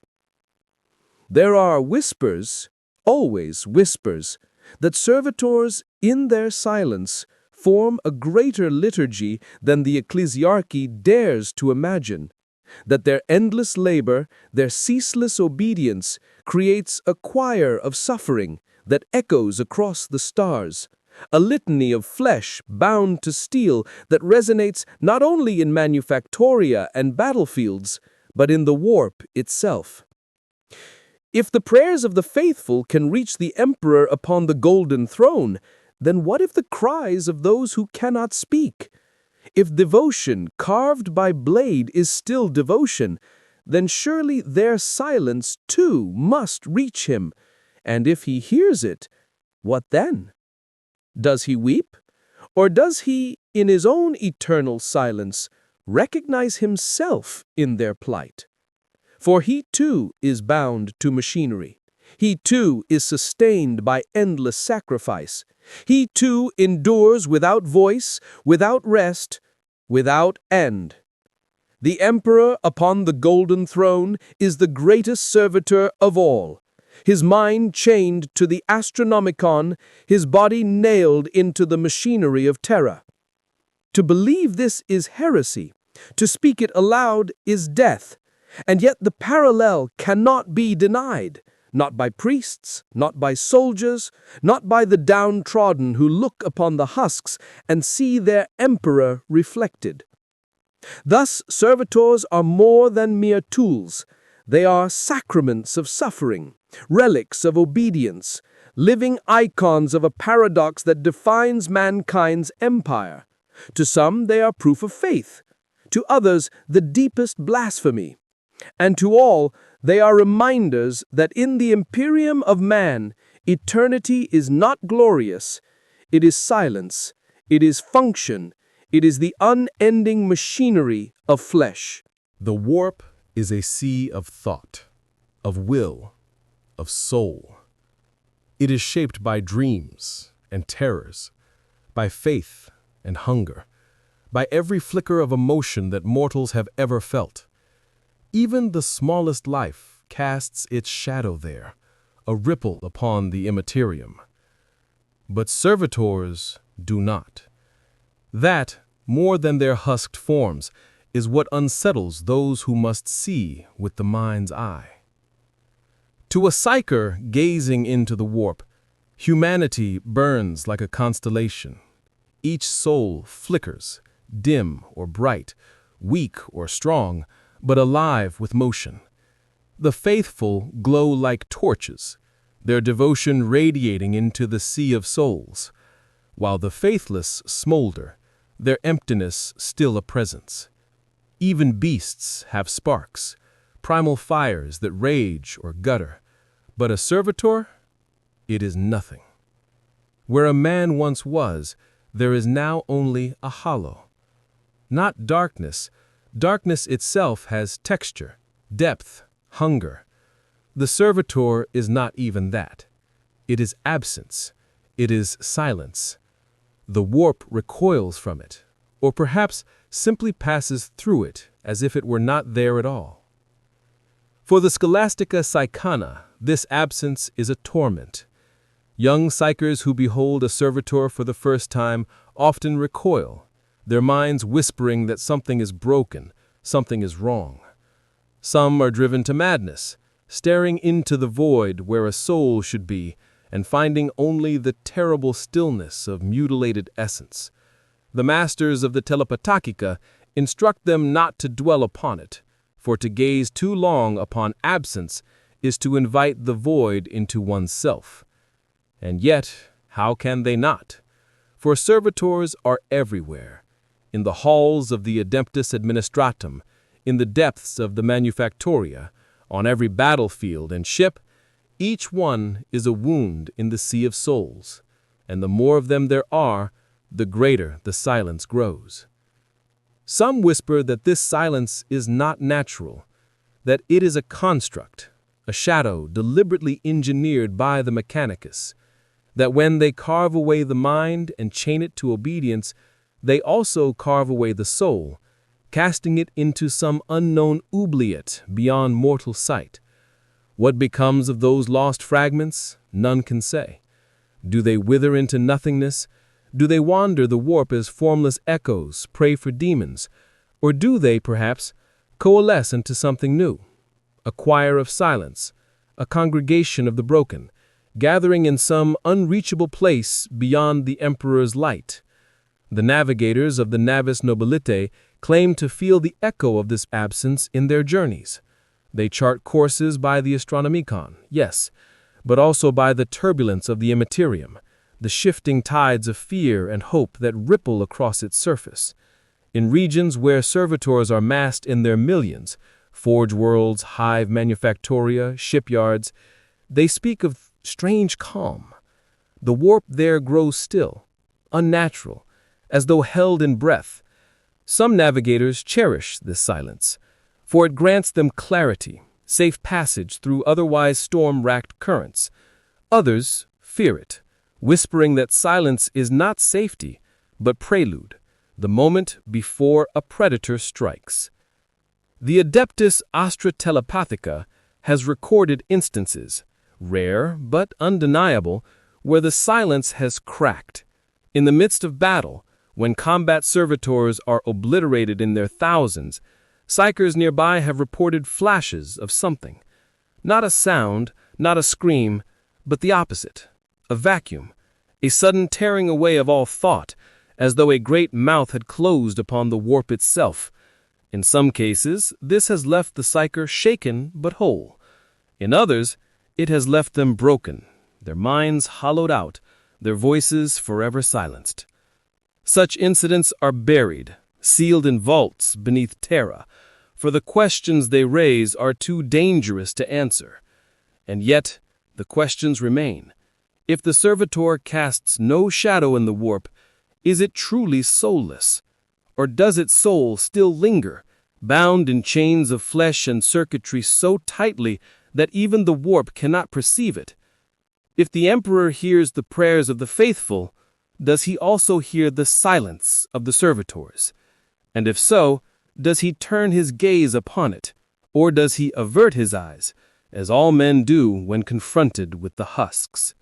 There are whispers, always whispers, that servitors, in their silence, form a greater liturgy than the ecclesiarchy dares to imagine, that their endless labor, their ceaseless obedience, creates a choir of suffering that echoes across the stars, a litany of flesh bound to steel that resonates not only in manufactoria and battlefields, but in the warp itself. If the prayers of the faithful can reach the emperor upon the golden throne, then what if the cries of those who cannot speak? If devotion carved by blade is still devotion, then surely their silence too must reach him. And if he hears it, what then? Does he weep? Or does he, in his own eternal silence, recognize himself in their plight? For he too is bound to machinery. He too is sustained by endless sacrifice. He too endures without voice, without rest, without end. The emperor upon the golden throne is the greatest servitor of all. His mind chained to the astronomicon, his body nailed into the machinery of terror. To believe this is heresy. To speak it aloud is death. And yet the parallel cannot be denied, not by priests, not by soldiers, not by the downtrodden who look upon the husks and see their emperor reflected. Thus, servitors are more than mere tools. They are sacraments of suffering, relics of obedience, living icons of a paradox that defines mankind's empire. To some, they are proof of faith. To others, the deepest blasphemy. And to all, they are reminders that in the Imperium of man, eternity is not glorious. It is silence. It is function. It is the unending machinery of flesh. The warp is a sea of thought, of will, of soul. It is shaped by dreams and terrors, by faith and hunger, by every flicker of emotion that mortals have ever felt. Even the smallest life casts its shadow there, a ripple upon the immaterium. But servitors do not. That, more than their husked forms, is what unsettles those who must see with the mind's eye. To a psyker gazing into the warp, humanity burns like a constellation. Each soul flickers, dim or bright, weak or strong, but alive with motion. The faithful glow like torches, their devotion radiating into the sea of souls, while the faithless smolder, their emptiness still a presence. Even beasts have sparks, primal fires that rage or gutter, but a servitor, it is nothing. Where a man once was, there is now only a hollow. Not darkness, darkness itself has texture, depth, hunger. The servitor is not even that. It is absence. It is silence. The warp recoils from it, or perhaps simply passes through it as if it were not there at all. For the Scholastica Psychana, this absence is a torment. Young psychers who behold a servitor for the first time often recoil, their minds whispering that something is broken, something is wrong. Some are driven to madness, staring into the void where a soul should be and finding only the terrible stillness of mutilated essence. The masters of the telepathica instruct them not to dwell upon it, for to gaze too long upon absence is to invite the void into oneself. And yet, how can they not? For servitors are everywhere, in the halls of the Adeptus Administratum, in the depths of the Manufactoria, on every battlefield and ship. Each one is a wound in the sea of souls, and the more of them there are, the greater the silence grows. Some whisper that this silence is not natural, that it is a construct, a shadow deliberately engineered by the Mechanicus, that when they carve away the mind and chain it to obedience, they also carve away the soul, casting it into some unknown oubliette beyond mortal sight. What becomes of those lost fragments, none can say. Do they wither into nothingness? Do they wander the warp as formless echoes, prey for demons? Or do they, perhaps, coalesce into something new? A choir of silence, a congregation of the broken, gathering in some unreachable place beyond the emperor's light. The navigators of the Navis Nobilite claim to feel the echo of this absence in their journeys. They chart courses by the Astronomicon, yes, but also by the turbulence of the Imperium, the shifting tides of fear and hope that ripple across its surface. In regions where servitors are massed in their millions, forge worlds, hive manufactoria, shipyards, they speak of strange calm. The warp there grows still, unnatural, as though held in breath. Some navigators cherish this silence, for it grants them clarity, safe passage through otherwise storm-racked currents. Others fear it, whispering that silence is not safety, but prelude, the moment before a predator strikes. The Adeptus Astra Telepathica has recorded instances, rare but undeniable, where the silence has cracked. In the midst of battle, when combat servitors are obliterated in their thousands, psychers nearby have reported flashes of something. Not a sound, not a scream, but the opposite. A vacuum, a sudden tearing away of all thought, as though a great mouth had closed upon the warp itself. In some cases, this has left the psyker shaken but whole. In others, it has left them broken, their minds hollowed out, their voices forever silenced. Such incidents are buried, sealed in vaults beneath terra, for the questions they raise are too dangerous to answer. And yet, the questions remain. If the servitor casts no shadow in the warp, is it truly soulless? Or does its soul still linger, bound in chains of flesh and circuitry so tightly that even the warp cannot perceive it? If the emperor hears the prayers of the faithful, does he also hear the silence of the servitors? And if so, does he turn his gaze upon it, or does he avert his eyes, as all men do when confronted with the husks?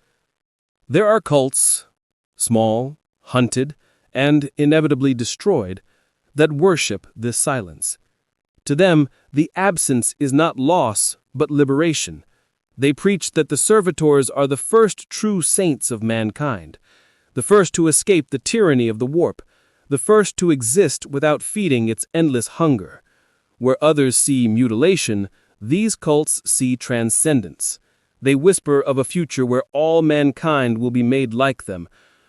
There are cults, small, hunted, and inevitably destroyed, that worship this silence. To them, the absence is not loss, but liberation. They preach that the Servitors are the first true saints of mankind, the first to escape the tyranny of the warp, the first to exist without feeding its endless hunger. Where others see mutilation, these cults see transcendence. They whisper of a future where all mankind will be made like them,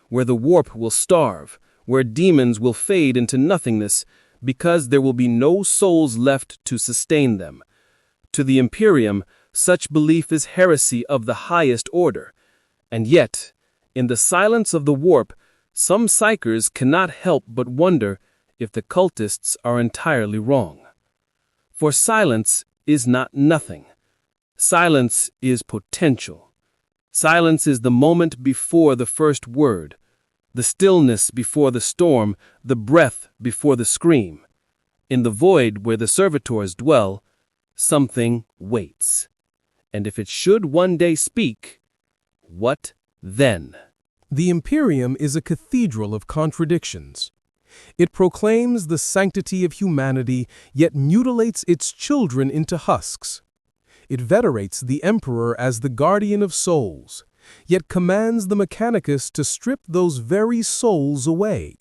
where the warp will starve, where demons will fade into nothingness, because there will be no souls left to sustain them. To the Imperium, such belief is heresy of the highest order. And yet, in the silence of the warp, some psychers cannot help but wonder if the cultists are entirely wrong. For silence is not nothing. Silence is potential. Silence is the moment before the first word, the stillness before the storm, the breath before the scream. In the void where the Servitors dwell, something waits. And if it should one day speak, what then? The Imperium is a cathedral of contradictions. It proclaims the sanctity of humanity, yet mutilates its children into husks. It venerates the Emperor as the guardian of souls, yet commands the Mechanicus to strip those very souls away.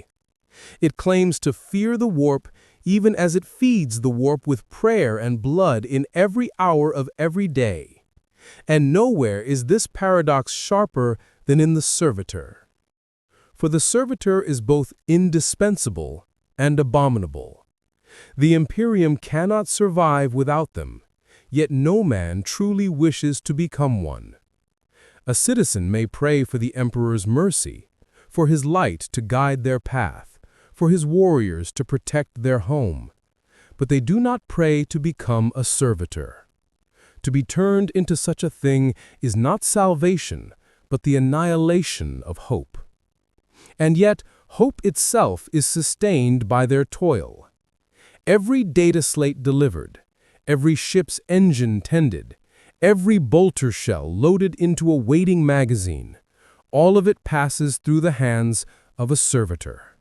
It claims to fear the warp, even as it feeds the warp with prayer and blood in every hour of every day. And nowhere is this paradox sharper than in the Servitor. For the Servitor is both indispensable and abominable. The Imperium cannot survive without them, yet no man truly wishes to become one. A citizen may pray for the Emperor's mercy, for his light to guide their path, for his warriors to protect their home, but they do not pray to become a Servitor. To be turned into such a thing is not salvation, but the annihilation of hope. And yet, hope itself is sustained by their toil. Every data slate delivered, every ship's engine tended, every bolter shell loaded into a waiting magazine, all of it passes through the hands of a Servitor.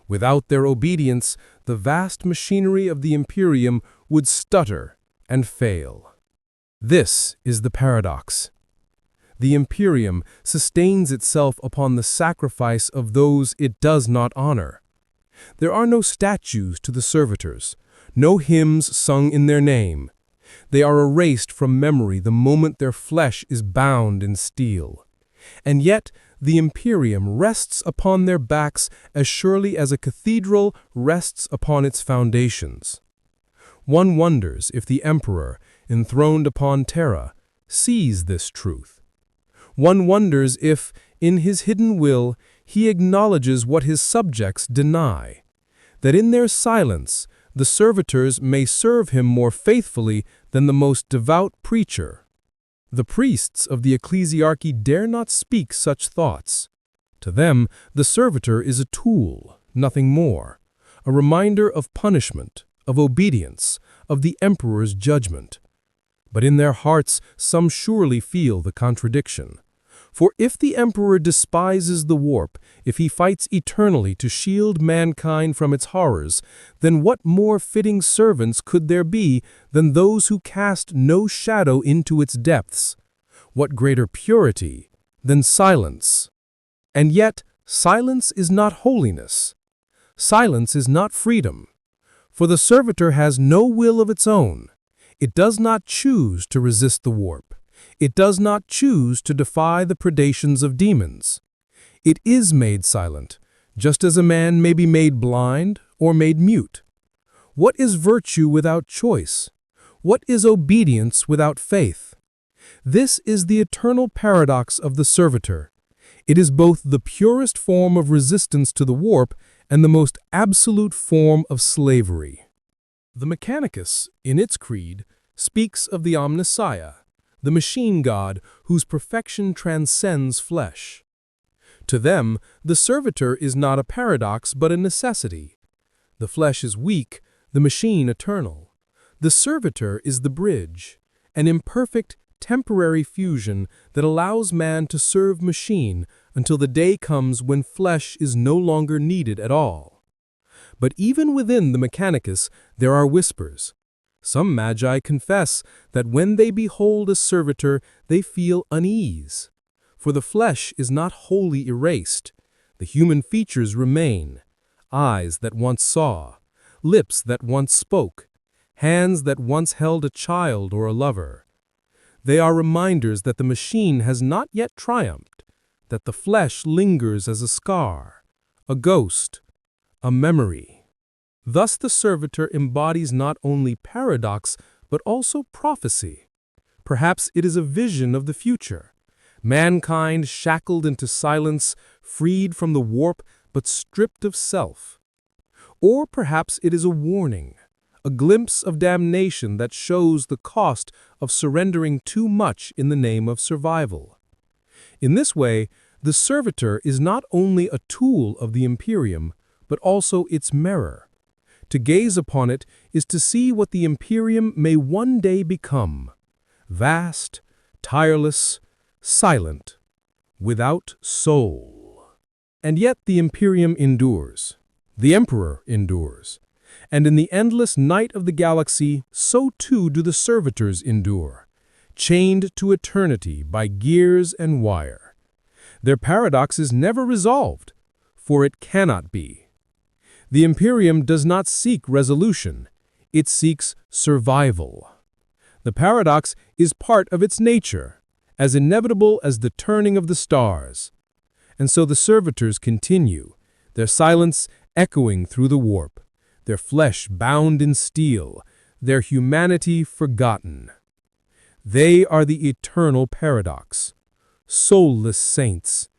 Without their obedience, the vast machinery of the Imperium would stutter and fail. This is the paradox. The Imperium sustains itself upon the sacrifice of those it does not honor. There are no statues to the Servitors, no hymns sung in their name. They are erased from memory the moment their flesh is bound in steel. And yet the Imperium rests upon their backs as surely as a cathedral rests upon its foundations. One wonders if the Emperor, enthroned upon Terra, sees this truth. One wonders if, in his hidden will, he acknowledges what his subjects deny, that in their silence the Servitors may serve him more faithfully than the most devout preacher. The priests of the ecclesiarchy dare not speak such thoughts. To them, the Servitor is a tool, nothing more, a reminder of punishment, of obedience, of the Emperor's judgment. But in their hearts some surely feel the contradiction. For if the Emperor despises the warp, if he fights eternally to shield mankind from its horrors, then what more fitting servants could there be than those who cast no shadow into its depths? What greater purity than silence? And yet, silence is not holiness. Silence is not freedom. For the Servitor has no will of its own. It does not choose to resist the warp. It does not choose to defy the predations of demons. It is made silent, just as a man may be made blind or made mute. What is virtue without choice? What is obedience without faith? This is the eternal paradox of the Servitor. It is both the purest form of resistance to the warp and the most absolute form of slavery. The Mechanicus, in its creed, speaks of the Omnissiah, the machine god whose perfection transcends flesh. To them, the Servitor is not a paradox but a necessity. The flesh is weak, the machine eternal. The Servitor is the bridge, an imperfect, temporary fusion that allows man to serve machine until the day comes when flesh is no longer needed at all. But even within the Mechanicus, there are whispers. Some magi confess that when they behold a servitor, they feel unease. For the flesh is not wholly erased. The human features remain. Eyes that once saw, lips that once spoke, hands that once held a child or a lover. They are reminders that the machine has not yet triumphed, that the flesh lingers as a scar, a ghost, a memory. Thus the servitor embodies not only paradox, but also prophecy. Perhaps it is a vision of the future. Mankind shackled into silence, freed from the warp, but stripped of self. Or perhaps it is a warning, a glimpse of damnation that shows the cost of surrendering too much in the name of survival. In this way, the servitor is not only a tool of the Imperium, but also its mirror. To gaze upon it is to see what the Imperium may one day become: vast, tireless, silent, without soul. And yet the Imperium endures. The Emperor endures. And in the endless night of the galaxy, so too do the servitors endure, chained to eternity by gears and wire. Their paradox is never resolved, for it cannot be. The Imperium does not seek resolution, it seeks survival. The paradox is part of its nature, as inevitable as the turning of the stars. And so the servitors continue, their silence echoing through the warp, their flesh bound in steel, their humanity forgotten. They are the eternal paradox, soulless saints,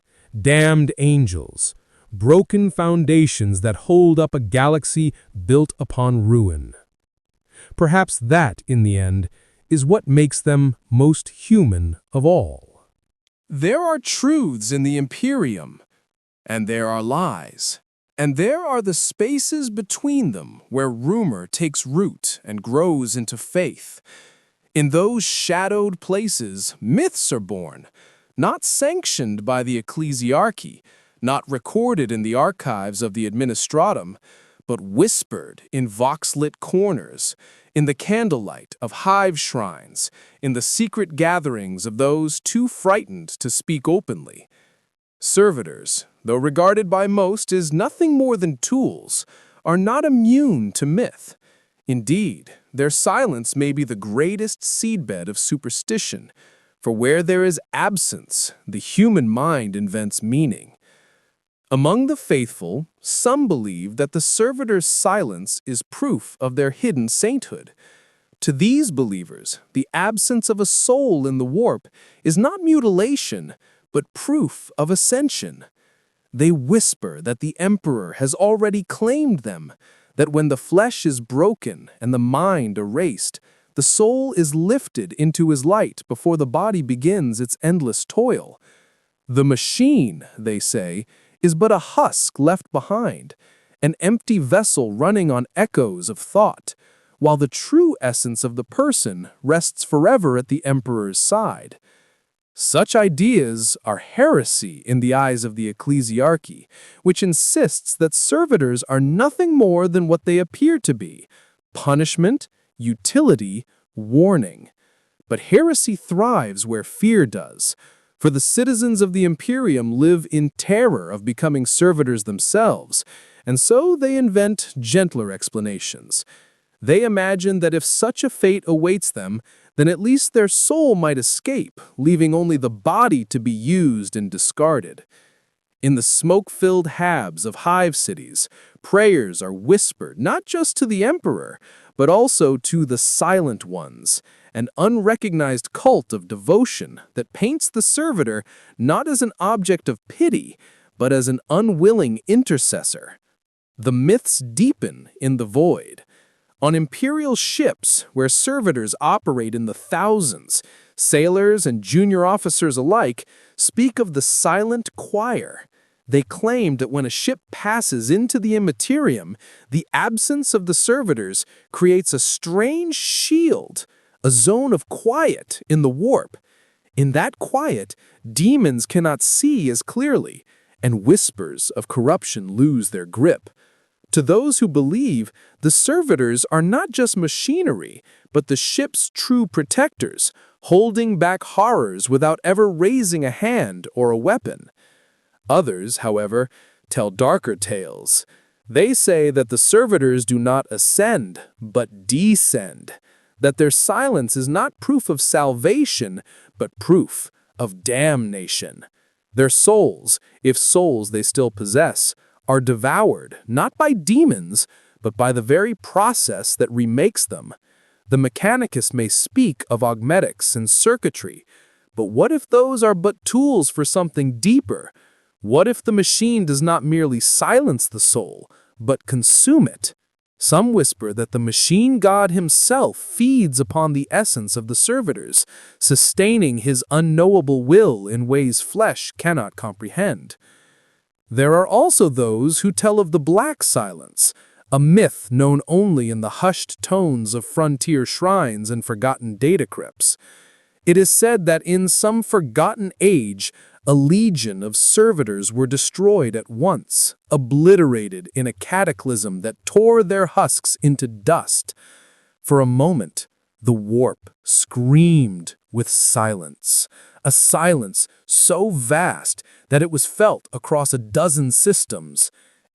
damned angels, broken foundations that hold up a galaxy built upon ruin. Perhaps that, in the end, is what makes them most human of all. There are truths in the Imperium, and there are lies. And there are the spaces between them where rumor takes root and grows into faith. In those shadowed places, myths are born, not sanctioned by the ecclesiarchy, not recorded in the archives of the administratum, but whispered in vox-lit corners, in the candlelight of hive shrines, in the secret gatherings of those too frightened to speak openly. Servitors, though regarded by most as nothing more than tools, are not immune to myth. Indeed, their silence may be the greatest seedbed of superstition, for where there is absence, the human mind invents meaning. Among the faithful, some believe that the servitor's silence is proof of their hidden sainthood. To these believers, the absence of a soul in the warp is not mutilation, but proof of ascension. They whisper that the Emperor has already claimed them, that when the flesh is broken and the mind erased, the soul is lifted into his light before the body begins its endless toil. The machine, they say, is but a husk left behind, an empty vessel running on echoes of thought, while the true essence of the person rests forever at the Emperor's side. Such ideas are heresy in the eyes of the ecclesiarchy, which insists that servitors are nothing more than what they appear to be: punishment, utility, warning. But heresy thrives where fear does, for the citizens of the Imperium live in terror of becoming servitors themselves, and so they invent gentler explanations. They imagine that if such a fate awaits them, then at least their soul might escape, leaving only the body to be used and discarded. In the smoke-filled habs of hive cities, prayers are whispered not just to the Emperor, but also to the Silent Ones, an unrecognized cult of devotion that paints the servitor not as an object of pity, but as an unwilling intercessor. The myths deepen in the void. On imperial ships, where servitors operate in the thousands, sailors and junior officers alike speak of the silent choir. They claimed that when a ship passes into the immaterium, the absence of the servitors creates a strange shield, a zone of quiet in the warp. In that quiet, demons cannot see as clearly, and whispers of corruption lose their grip. To those who believe, the servitors are not just machinery, but the ship's true protectors, holding back horrors without ever raising a hand or a weapon. Others, however, tell darker tales. They say that the servitors do not ascend, but descend, that their silence is not proof of salvation, but proof of damnation. Their souls, if souls they still possess, are devoured not by demons, but by the very process that remakes them. The mechanicist may speak of augmetics and circuitry, but what if those are but tools for something deeper? What if the machine does not merely silence the soul, but consume it? Some whisper that the machine god himself feeds upon the essence of the servitors, sustaining his unknowable will in ways flesh cannot comprehend. There are also those who tell of the Black Silence, a myth known only in the hushed tones of frontier shrines and forgotten data crypts. It is said that in some forgotten age, a legion of servitors were destroyed at once, obliterated in a cataclysm that tore their husks into dust. For a moment, the warp screamed with silence, a silence so vast that it was felt across a dozen systems.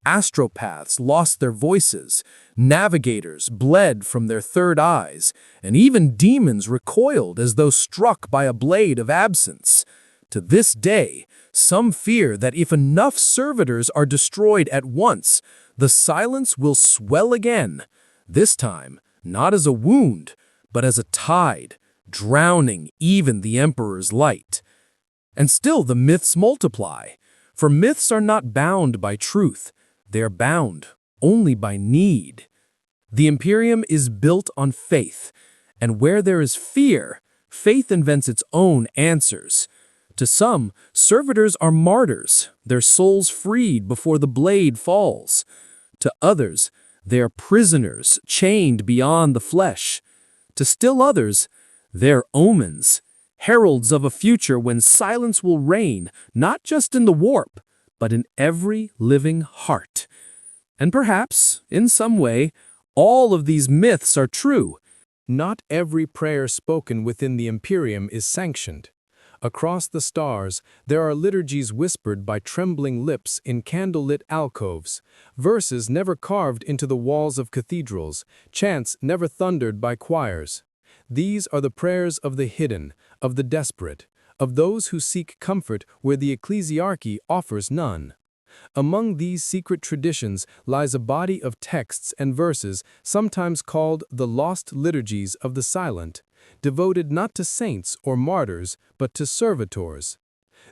Astropaths lost their voices, navigators bled from their third eyes, and even demons recoiled as though struck by a blade of absence. To this day, some fear that if enough servitors are destroyed at once, the silence will swell again, this time not as a wound, but as a tide, drowning even the Emperor's light. And still the myths multiply, for myths are not bound by truth, they are bound only by need. The Imperium is built on faith, and where there is fear, faith invents its own answers. To some, servitors are martyrs, their souls freed before the blade falls. To others, they are prisoners chained beyond the flesh. To still others, they're omens, heralds of a future when silence will reign, not just in the warp, but in every living heart. And perhaps, in some way, all of these myths are true. Not every prayer spoken within the Imperium is sanctioned. Across the stars, there are liturgies whispered by trembling lips in candlelit alcoves, verses never carved into the walls of cathedrals, chants never thundered by choirs. These are the prayers of the hidden, of the desperate, of those who seek comfort where the ecclesiarchy offers none. Among these secret traditions lies a body of texts and verses sometimes called the lost liturgies of the silent, devoted not to saints or martyrs, but to servitors.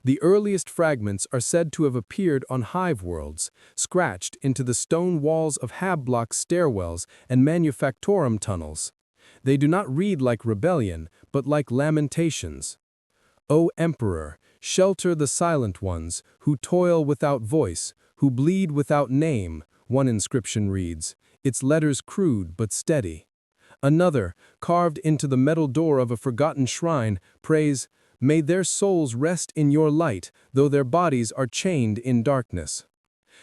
The earliest fragments are said to have appeared on hive worlds, scratched into the stone walls of hab-block stairwells and manufactorum tunnels. They do not read like rebellion, but like lamentations. O Emperor, shelter the silent ones, who toil without voice, who bleed without name, one inscription reads, its letters crude but steady. Another, carved into the metal door of a forgotten shrine, prays, "May their souls rest in your light, though their bodies are chained in darkness."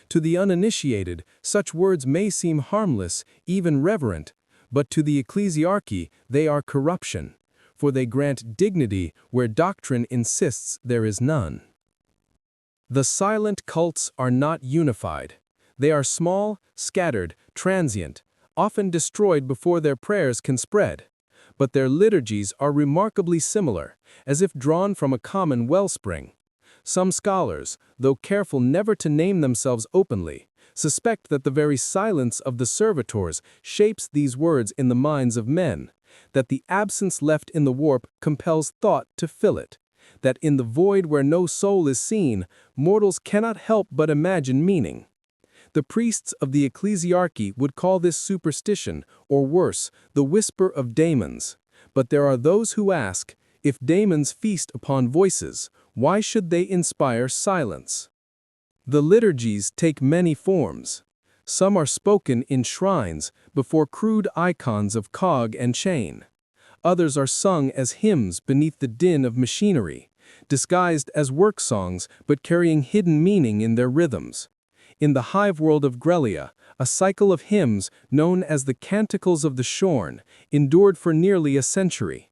To the uninitiated, such words may seem harmless, even reverent, but to the ecclesiarchy they are corruption, for they grant dignity where doctrine insists there is none. The silent cults are not unified. They are small, scattered, transient, often destroyed before their prayers can spread. But their liturgies are remarkably similar, as if drawn from a common wellspring. Some scholars, though careful never to name themselves openly, suspect that the very silence of the servitors shapes these words in the minds of men, that the absence left in the warp compels thought to fill it, that in the void where no soul is seen, mortals cannot help but imagine meaning. The priests of the ecclesiarchy would call this superstition, or worse, the whisper of daemons. But there are those who ask, if daemons feast upon voices, why should they inspire silence? The liturgies take many forms. Some are spoken in shrines before crude icons of cog and chain. Others are sung as hymns beneath the din of machinery, disguised as work songs but carrying hidden meaning in their rhythms. In the hive world of Grelia, a cycle of hymns, known as the Canticles of the Shorn, endured for nearly a century.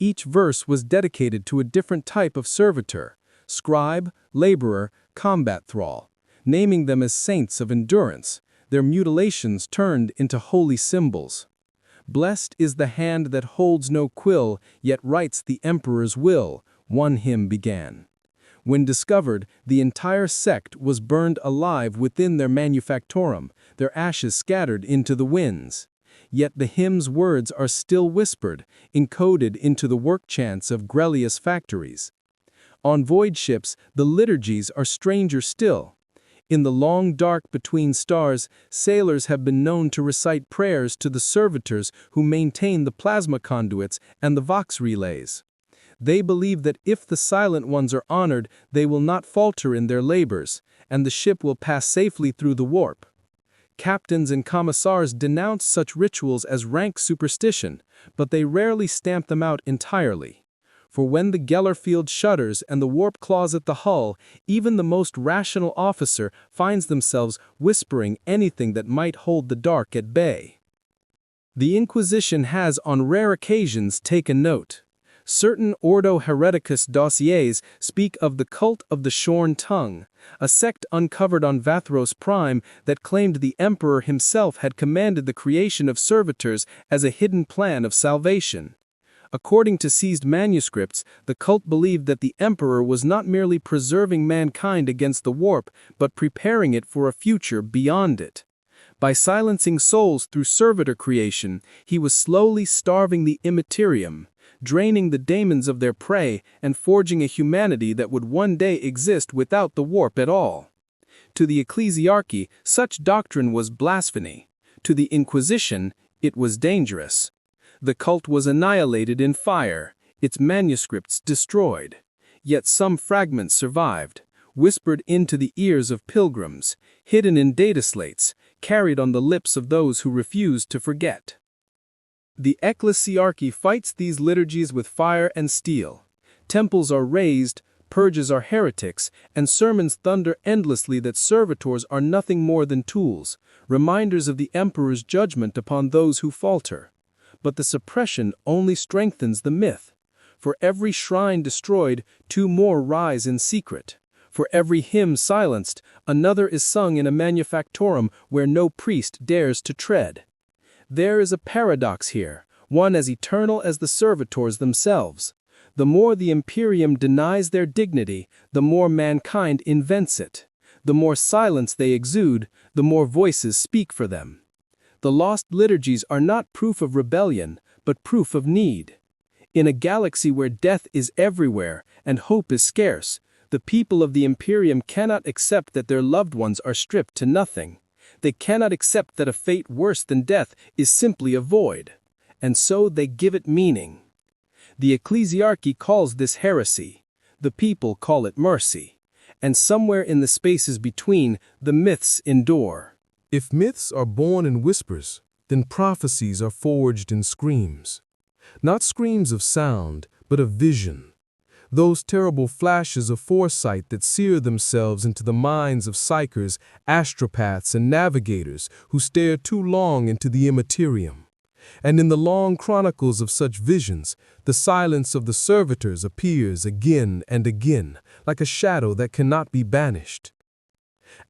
Each verse was dedicated to a different type of servitor: scribe, laborer, combat thrall, naming them as saints of endurance, their mutilations turned into holy symbols. Blessed is the hand that holds no quill, yet writes the emperor's will, one hymn began. When discovered, the entire sect was burned alive within their manufactorum, their ashes scattered into the winds. Yet the hymn's words are still whispered, encoded into the work chants of Grelia's factories. On void ships, the liturgies are stranger still. In the long dark between stars, sailors have been known to recite prayers to the servitors who maintain the plasma conduits and the vox relays. They believe that if the silent ones are honored, they will not falter in their labors, and the ship will pass safely through the warp. Captains and commissars denounce such rituals as rank superstition, but they rarely stamp them out entirely. For when the Gellerfield shudders and the warp claws at the hull, even the most rational officer finds themselves whispering anything that might hold the dark at bay. The Inquisition has on rare occasions taken note. Certain Ordo Hereticus dossiers speak of the cult of the shorn tongue, a sect uncovered on Vathros Prime that claimed the emperor himself had commanded the creation of servitors as a hidden plan of salvation. According to seized manuscripts, the cult believed that the emperor was not merely preserving mankind against the warp, but preparing it for a future beyond it. By silencing souls through servitor creation, he was slowly starving the immaterium, draining the daemons of their prey and forging a humanity that would one day exist without the warp at all. To the ecclesiarchy, such doctrine was blasphemy. To the Inquisition, it was dangerous. The cult was annihilated in fire, its manuscripts destroyed. Yet some fragments survived, whispered into the ears of pilgrims, hidden in data slates, carried on the lips of those who refused to forget. The ecclesiarchy fights these liturgies with fire and steel. Temples are razed, purges are heretics, and sermons thunder endlessly that servitors are nothing more than tools, reminders of the emperor's judgment upon those who falter. But the suppression only strengthens the myth. For every shrine destroyed, 2 more rise in secret. For every hymn silenced, another is sung in a manufactorum where no priest dares to tread. There is a paradox here, one as eternal as the servitors themselves. The more the Imperium denies their dignity, the more mankind invents it. The more silence they exude, the more voices speak for them. The lost liturgies are not proof of rebellion, but proof of need. In a galaxy where death is everywhere and hope is scarce, the people of the Imperium cannot accept that their loved ones are stripped to nothing. They cannot accept that a fate worse than death is simply a void. And so they give it meaning. The ecclesiarchy calls this heresy. The people call it mercy. And somewhere in the spaces between, the myths endure. If myths are born in whispers, then prophecies are forged in screams. Not screams of sound, but of vision. Those terrible flashes of foresight that sear themselves into the minds of psychers, astropaths, and navigators who stare too long into the immaterium. And in the long chronicles of such visions, the silence of the servitors appears again and again, like a shadow that cannot be banished.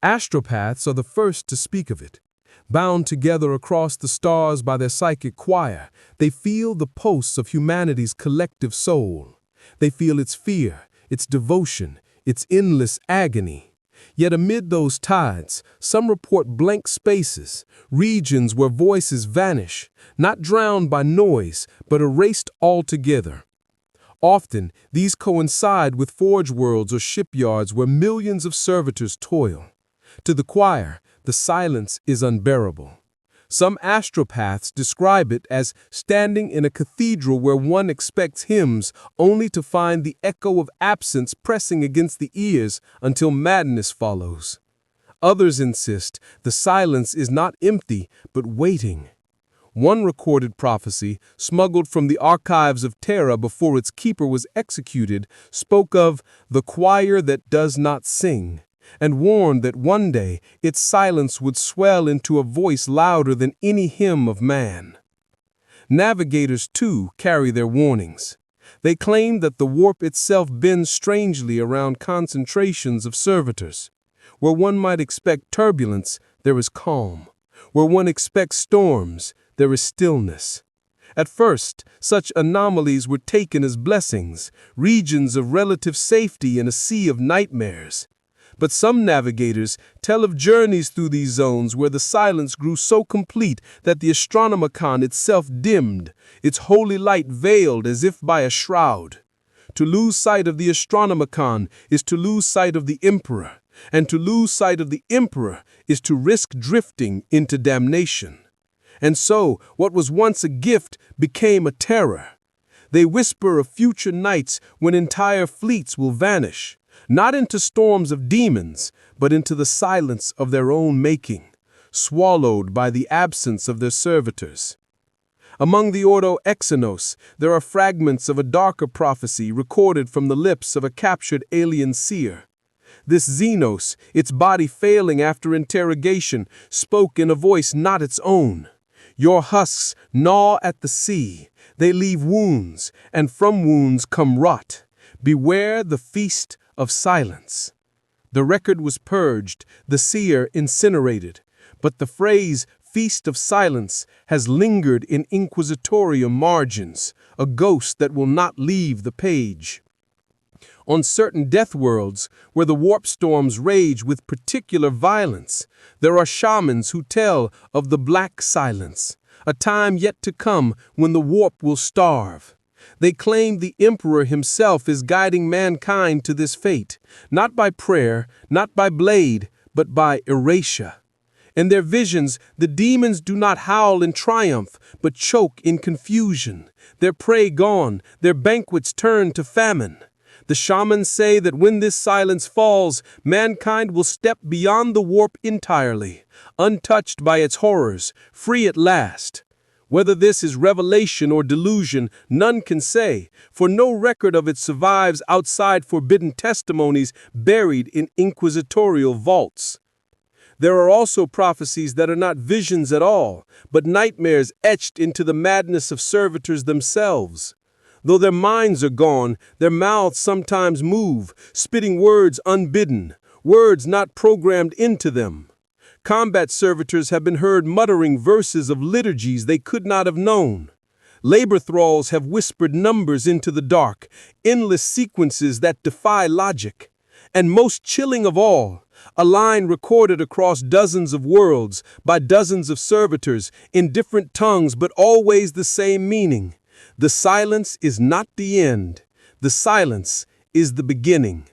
Astropaths are the first to speak of it. Bound together across the stars by their psychic choir, they feel the pulse of humanity's collective soul. They feel its fear, its devotion, its endless agony. Yet amid those tides, some report blank spaces, regions where voices vanish, not drowned by noise, but erased altogether. Often, these coincide with forge worlds or shipyards where millions of servitors toil. To the choir, the silence is unbearable. Some astropaths describe it as standing in a cathedral where one expects hymns only to find the echo of absence pressing against the ears until madness follows. Others insist the silence is not empty, but waiting. One recorded prophecy, smuggled from the archives of Terra before its keeper was executed, spoke of the choir that does not sing, and warned that one day its silence would swell into a voice louder than any hymn of man. Navigators, too, carry their warnings. They claim that the warp itself bends strangely around concentrations of servitors. Where one might expect turbulence, there is calm. Where one expects storms, there is stillness. At first, such anomalies were taken as blessings, regions of relative safety in a sea of nightmares. But some navigators tell of journeys through these zones where the silence grew so complete that the Astronomicon itself dimmed, its holy light veiled as if by a shroud. To lose sight of the Astronomicon is to lose sight of the Emperor, and to lose sight of the Emperor is to risk drifting into damnation. And so, what was once a gift became a terror. They whisper of future nights when entire fleets will vanish, not into storms of demons, but into the silence of their own making, swallowed by the absence of their servitors. Among the Ordo Exynos, there are fragments of a darker prophecy recorded from the lips of a captured alien seer. This Xenos, its body failing after interrogation, spoke in a voice not its own. Your husks gnaw at the sea, they leave wounds, and from wounds come rot. Beware the feast of silence. The record was purged, the seer incinerated, but the phrase feast of silence has lingered in inquisitorial margins, a ghost that will not leave the page. On certain death worlds, where the warp storms rage with particular violence, there are shamans who tell of the black silence, a time yet to come when the warp will starve. They claim the Emperor himself is guiding mankind to this fate, not by prayer, not by blade, but by erasure. In their visions, the demons do not howl in triumph, but choke in confusion. Their prey gone, their banquets turn to famine. The shamans say that when this silence falls, mankind will step beyond the warp entirely, untouched by its horrors, free at last. Whether this is revelation or delusion, none can say, for no record of it survives outside forbidden testimonies buried in inquisitorial vaults. There are also prophecies that are not visions at all, but nightmares etched into the madness of servitors themselves. Though their minds are gone, their mouths sometimes move, spitting words unbidden, words not programmed into them. Combat servitors have been heard muttering verses of liturgies they could not have known. Labor thralls have whispered numbers into the dark, endless sequences that defy logic. And most chilling of all, a line recorded across dozens of worlds by dozens of servitors in different tongues but always the same meaning. The silence is not the end. The silence is the beginning.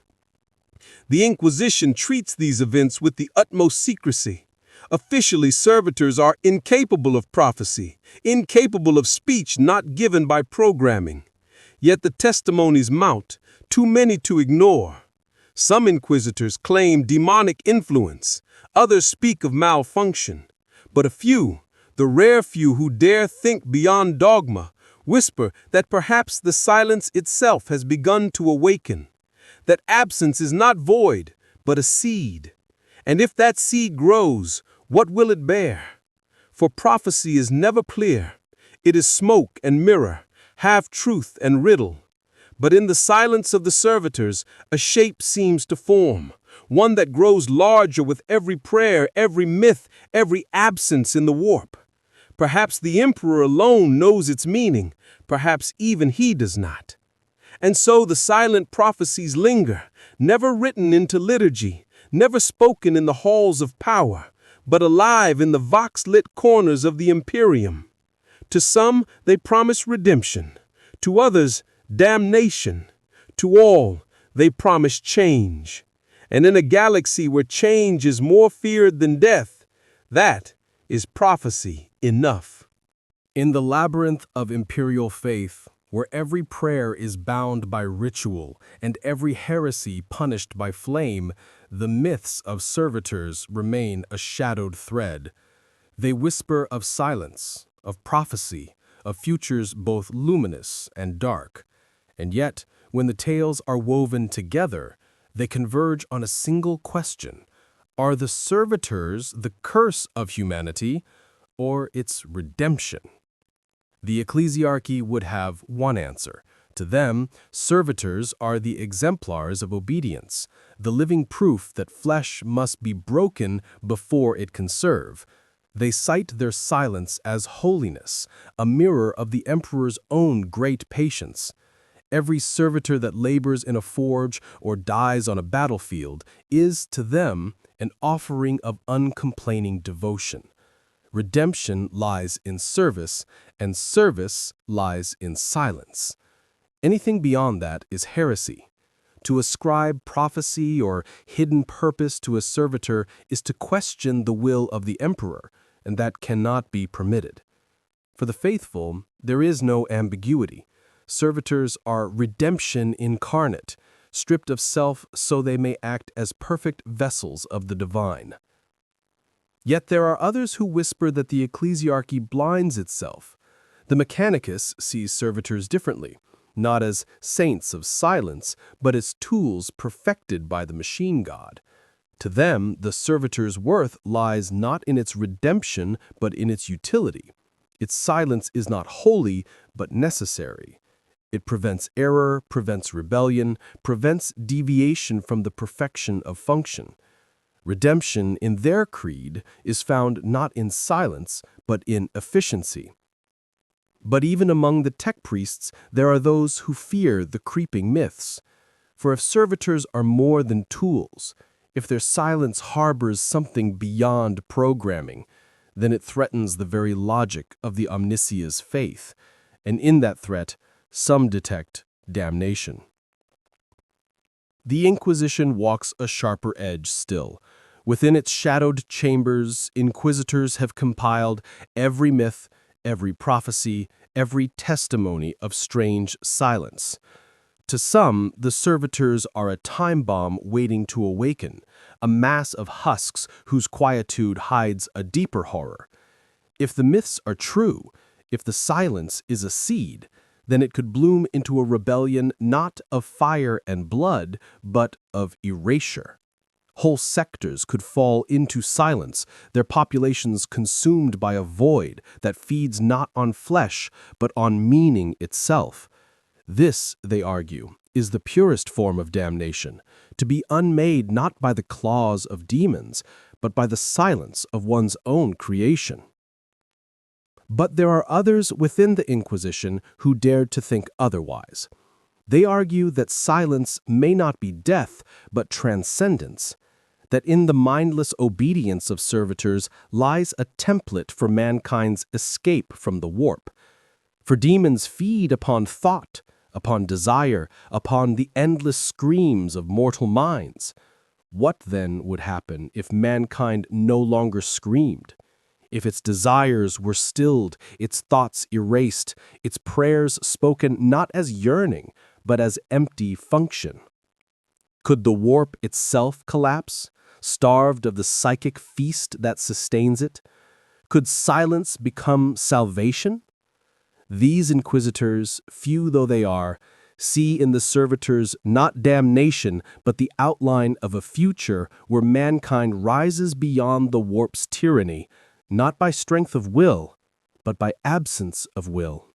The Inquisition treats these events with the utmost secrecy. Officially, servitors are incapable of prophecy, incapable of speech not given by programming. Yet the testimonies mount, too many to ignore. Some inquisitors claim demonic influence, others speak of malfunction. But a few, the rare few who dare think beyond dogma, whisper that perhaps the silence itself has begun to awaken, that absence is not void, but a seed. And if that seed grows, what will it bear? For prophecy is never clear. It is smoke and mirror, half truth and riddle. But in the silence of the servitors, a shape seems to form, one that grows larger with every prayer, every myth, every absence in the warp. Perhaps the Emperor alone knows its meaning, perhaps even he does not. And so the silent prophecies linger, never written into liturgy, never spoken in the halls of power, but alive in the vox-lit corners of the Imperium. To some, they promise redemption. To others, damnation. To all, they promise change. And in a galaxy where change is more feared than death, that is prophecy enough. In the labyrinth of imperial faith, where every prayer is bound by ritual and every heresy punished by flame, the myths of servitors remain a shadowed thread. They whisper of silence, of prophecy, of futures both luminous and dark. And yet, when the tales are woven together, They converge on a single question. Are the servitors the curse of humanity or its redemption? The ecclesiarchy would have one answer. To them, servitors are the exemplars of obedience, the living proof that flesh must be broken before it can serve. They cite their silence as holiness, a mirror of the emperor's own great patience. Every servitor that labors in a forge or dies on a battlefield is, to them, an offering of uncomplaining devotion. Redemption lies in service, and service lies in silence. Anything beyond that is heresy. To ascribe prophecy or hidden purpose to a servitor is to question the will of the emperor, and that cannot be permitted. For the faithful, there is no ambiguity. Servitors are redemption incarnate, stripped of self so they may act as perfect vessels of the divine. Yet there are others who whisper that the ecclesiarchy blinds itself. The Mechanicus sees servitors differently, not as saints of silence, but as tools perfected by the machine god. To them, the servitor's worth lies not in its redemption, but in its utility. Its silence is not holy, but necessary. It prevents error, prevents rebellion, prevents deviation from the perfection of function. Redemption in their creed is found not in silence, but in efficiency. But even among the tech priests, there are those who fear the creeping myths. For if servitors are more than tools, if their silence harbors something beyond programming, then it threatens the very logic of the omniscia's faith, and in that threat, some detect damnation. The Inquisition walks a sharper edge still. Within its shadowed chambers, inquisitors have compiled every myth, every prophecy, every testimony of strange silence. To some, the servitors are a time bomb waiting to awaken, a mass of husks whose quietude hides a deeper horror. If the myths are true, if the silence is a seed, then it could bloom into a rebellion not of fire and blood, but of erasure. Whole sectors could fall into silence, their populations consumed by a void that feeds not on flesh, but on meaning itself. This, they argue, is the purest form of damnation, to be unmade not by the claws of demons, but by the silence of one's own creation. But there are others within the Inquisition who dared to think otherwise. They argue that silence may not be death, but transcendence, that in the mindless obedience of servitors lies a template for mankind's escape from the warp. For demons feed upon thought, upon desire, upon the endless screams of mortal minds. What then would happen if mankind no longer screamed? If its desires were stilled, its thoughts erased, its prayers spoken not as yearning, but as empty function? Could the warp itself collapse, starved of the psychic feast that sustains it? Could silence become salvation? These inquisitors, few though they are, see in the servitors not damnation, but the outline of a future where mankind rises beyond the warp's tyranny, not by strength of will, but by absence of will.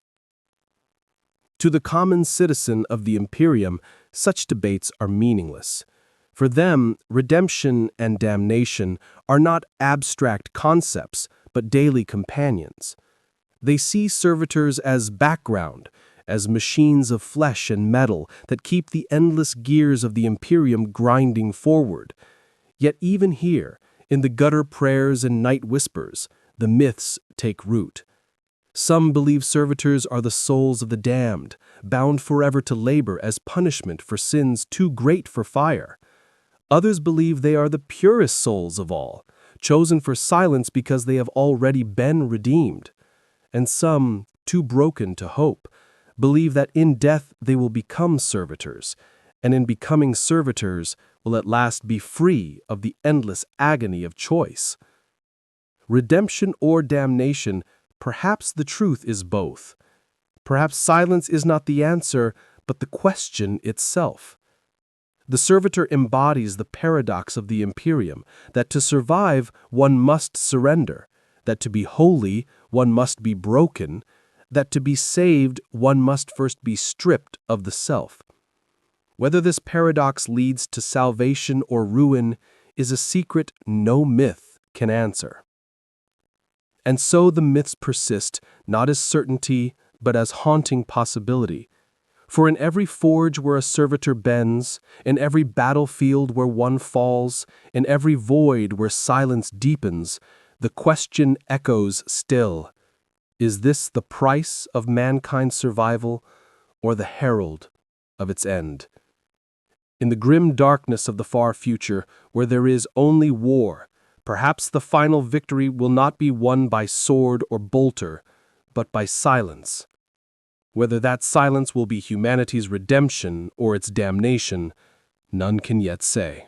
To the common citizen of the Imperium, such debates are meaningless. For them, redemption and damnation are not abstract concepts, but daily companions. They see servitors as background, as machines of flesh and metal that keep the endless gears of the Imperium grinding forward. Yet even here, in the gutter prayers and night whispers, the myths take root. Some believe servitors are the souls of the damned, bound forever to labor as punishment for sins too great for fire. Others believe they are the purest souls of all, chosen for silence because they have already been redeemed. And some, too broken to hope, believe that in death they will become servitors, and in becoming servitors will at last be free of the endless agony of choice. Redemption or damnation, perhaps the truth is both. Perhaps silence is not the answer, but the question itself. The Servitor embodies the paradox of the Imperium, that to survive, one must surrender, that to be holy, one must be broken, that to be saved, one must first be stripped of the self. Whether this paradox leads to salvation or ruin is a secret no myth can answer. And so the myths persist, not as certainty, but as haunting possibility. For in every forge where a servitor bends, in every battlefield where one falls, in every void where silence deepens, the question echoes still. Is this the price of mankind's survival, or the herald of its end? In the grim darkness of the far future, where there is only war, perhaps the final victory will not be won by sword or bolter, but by silence. Whether that silence will be humanity's redemption or its damnation, none can yet say.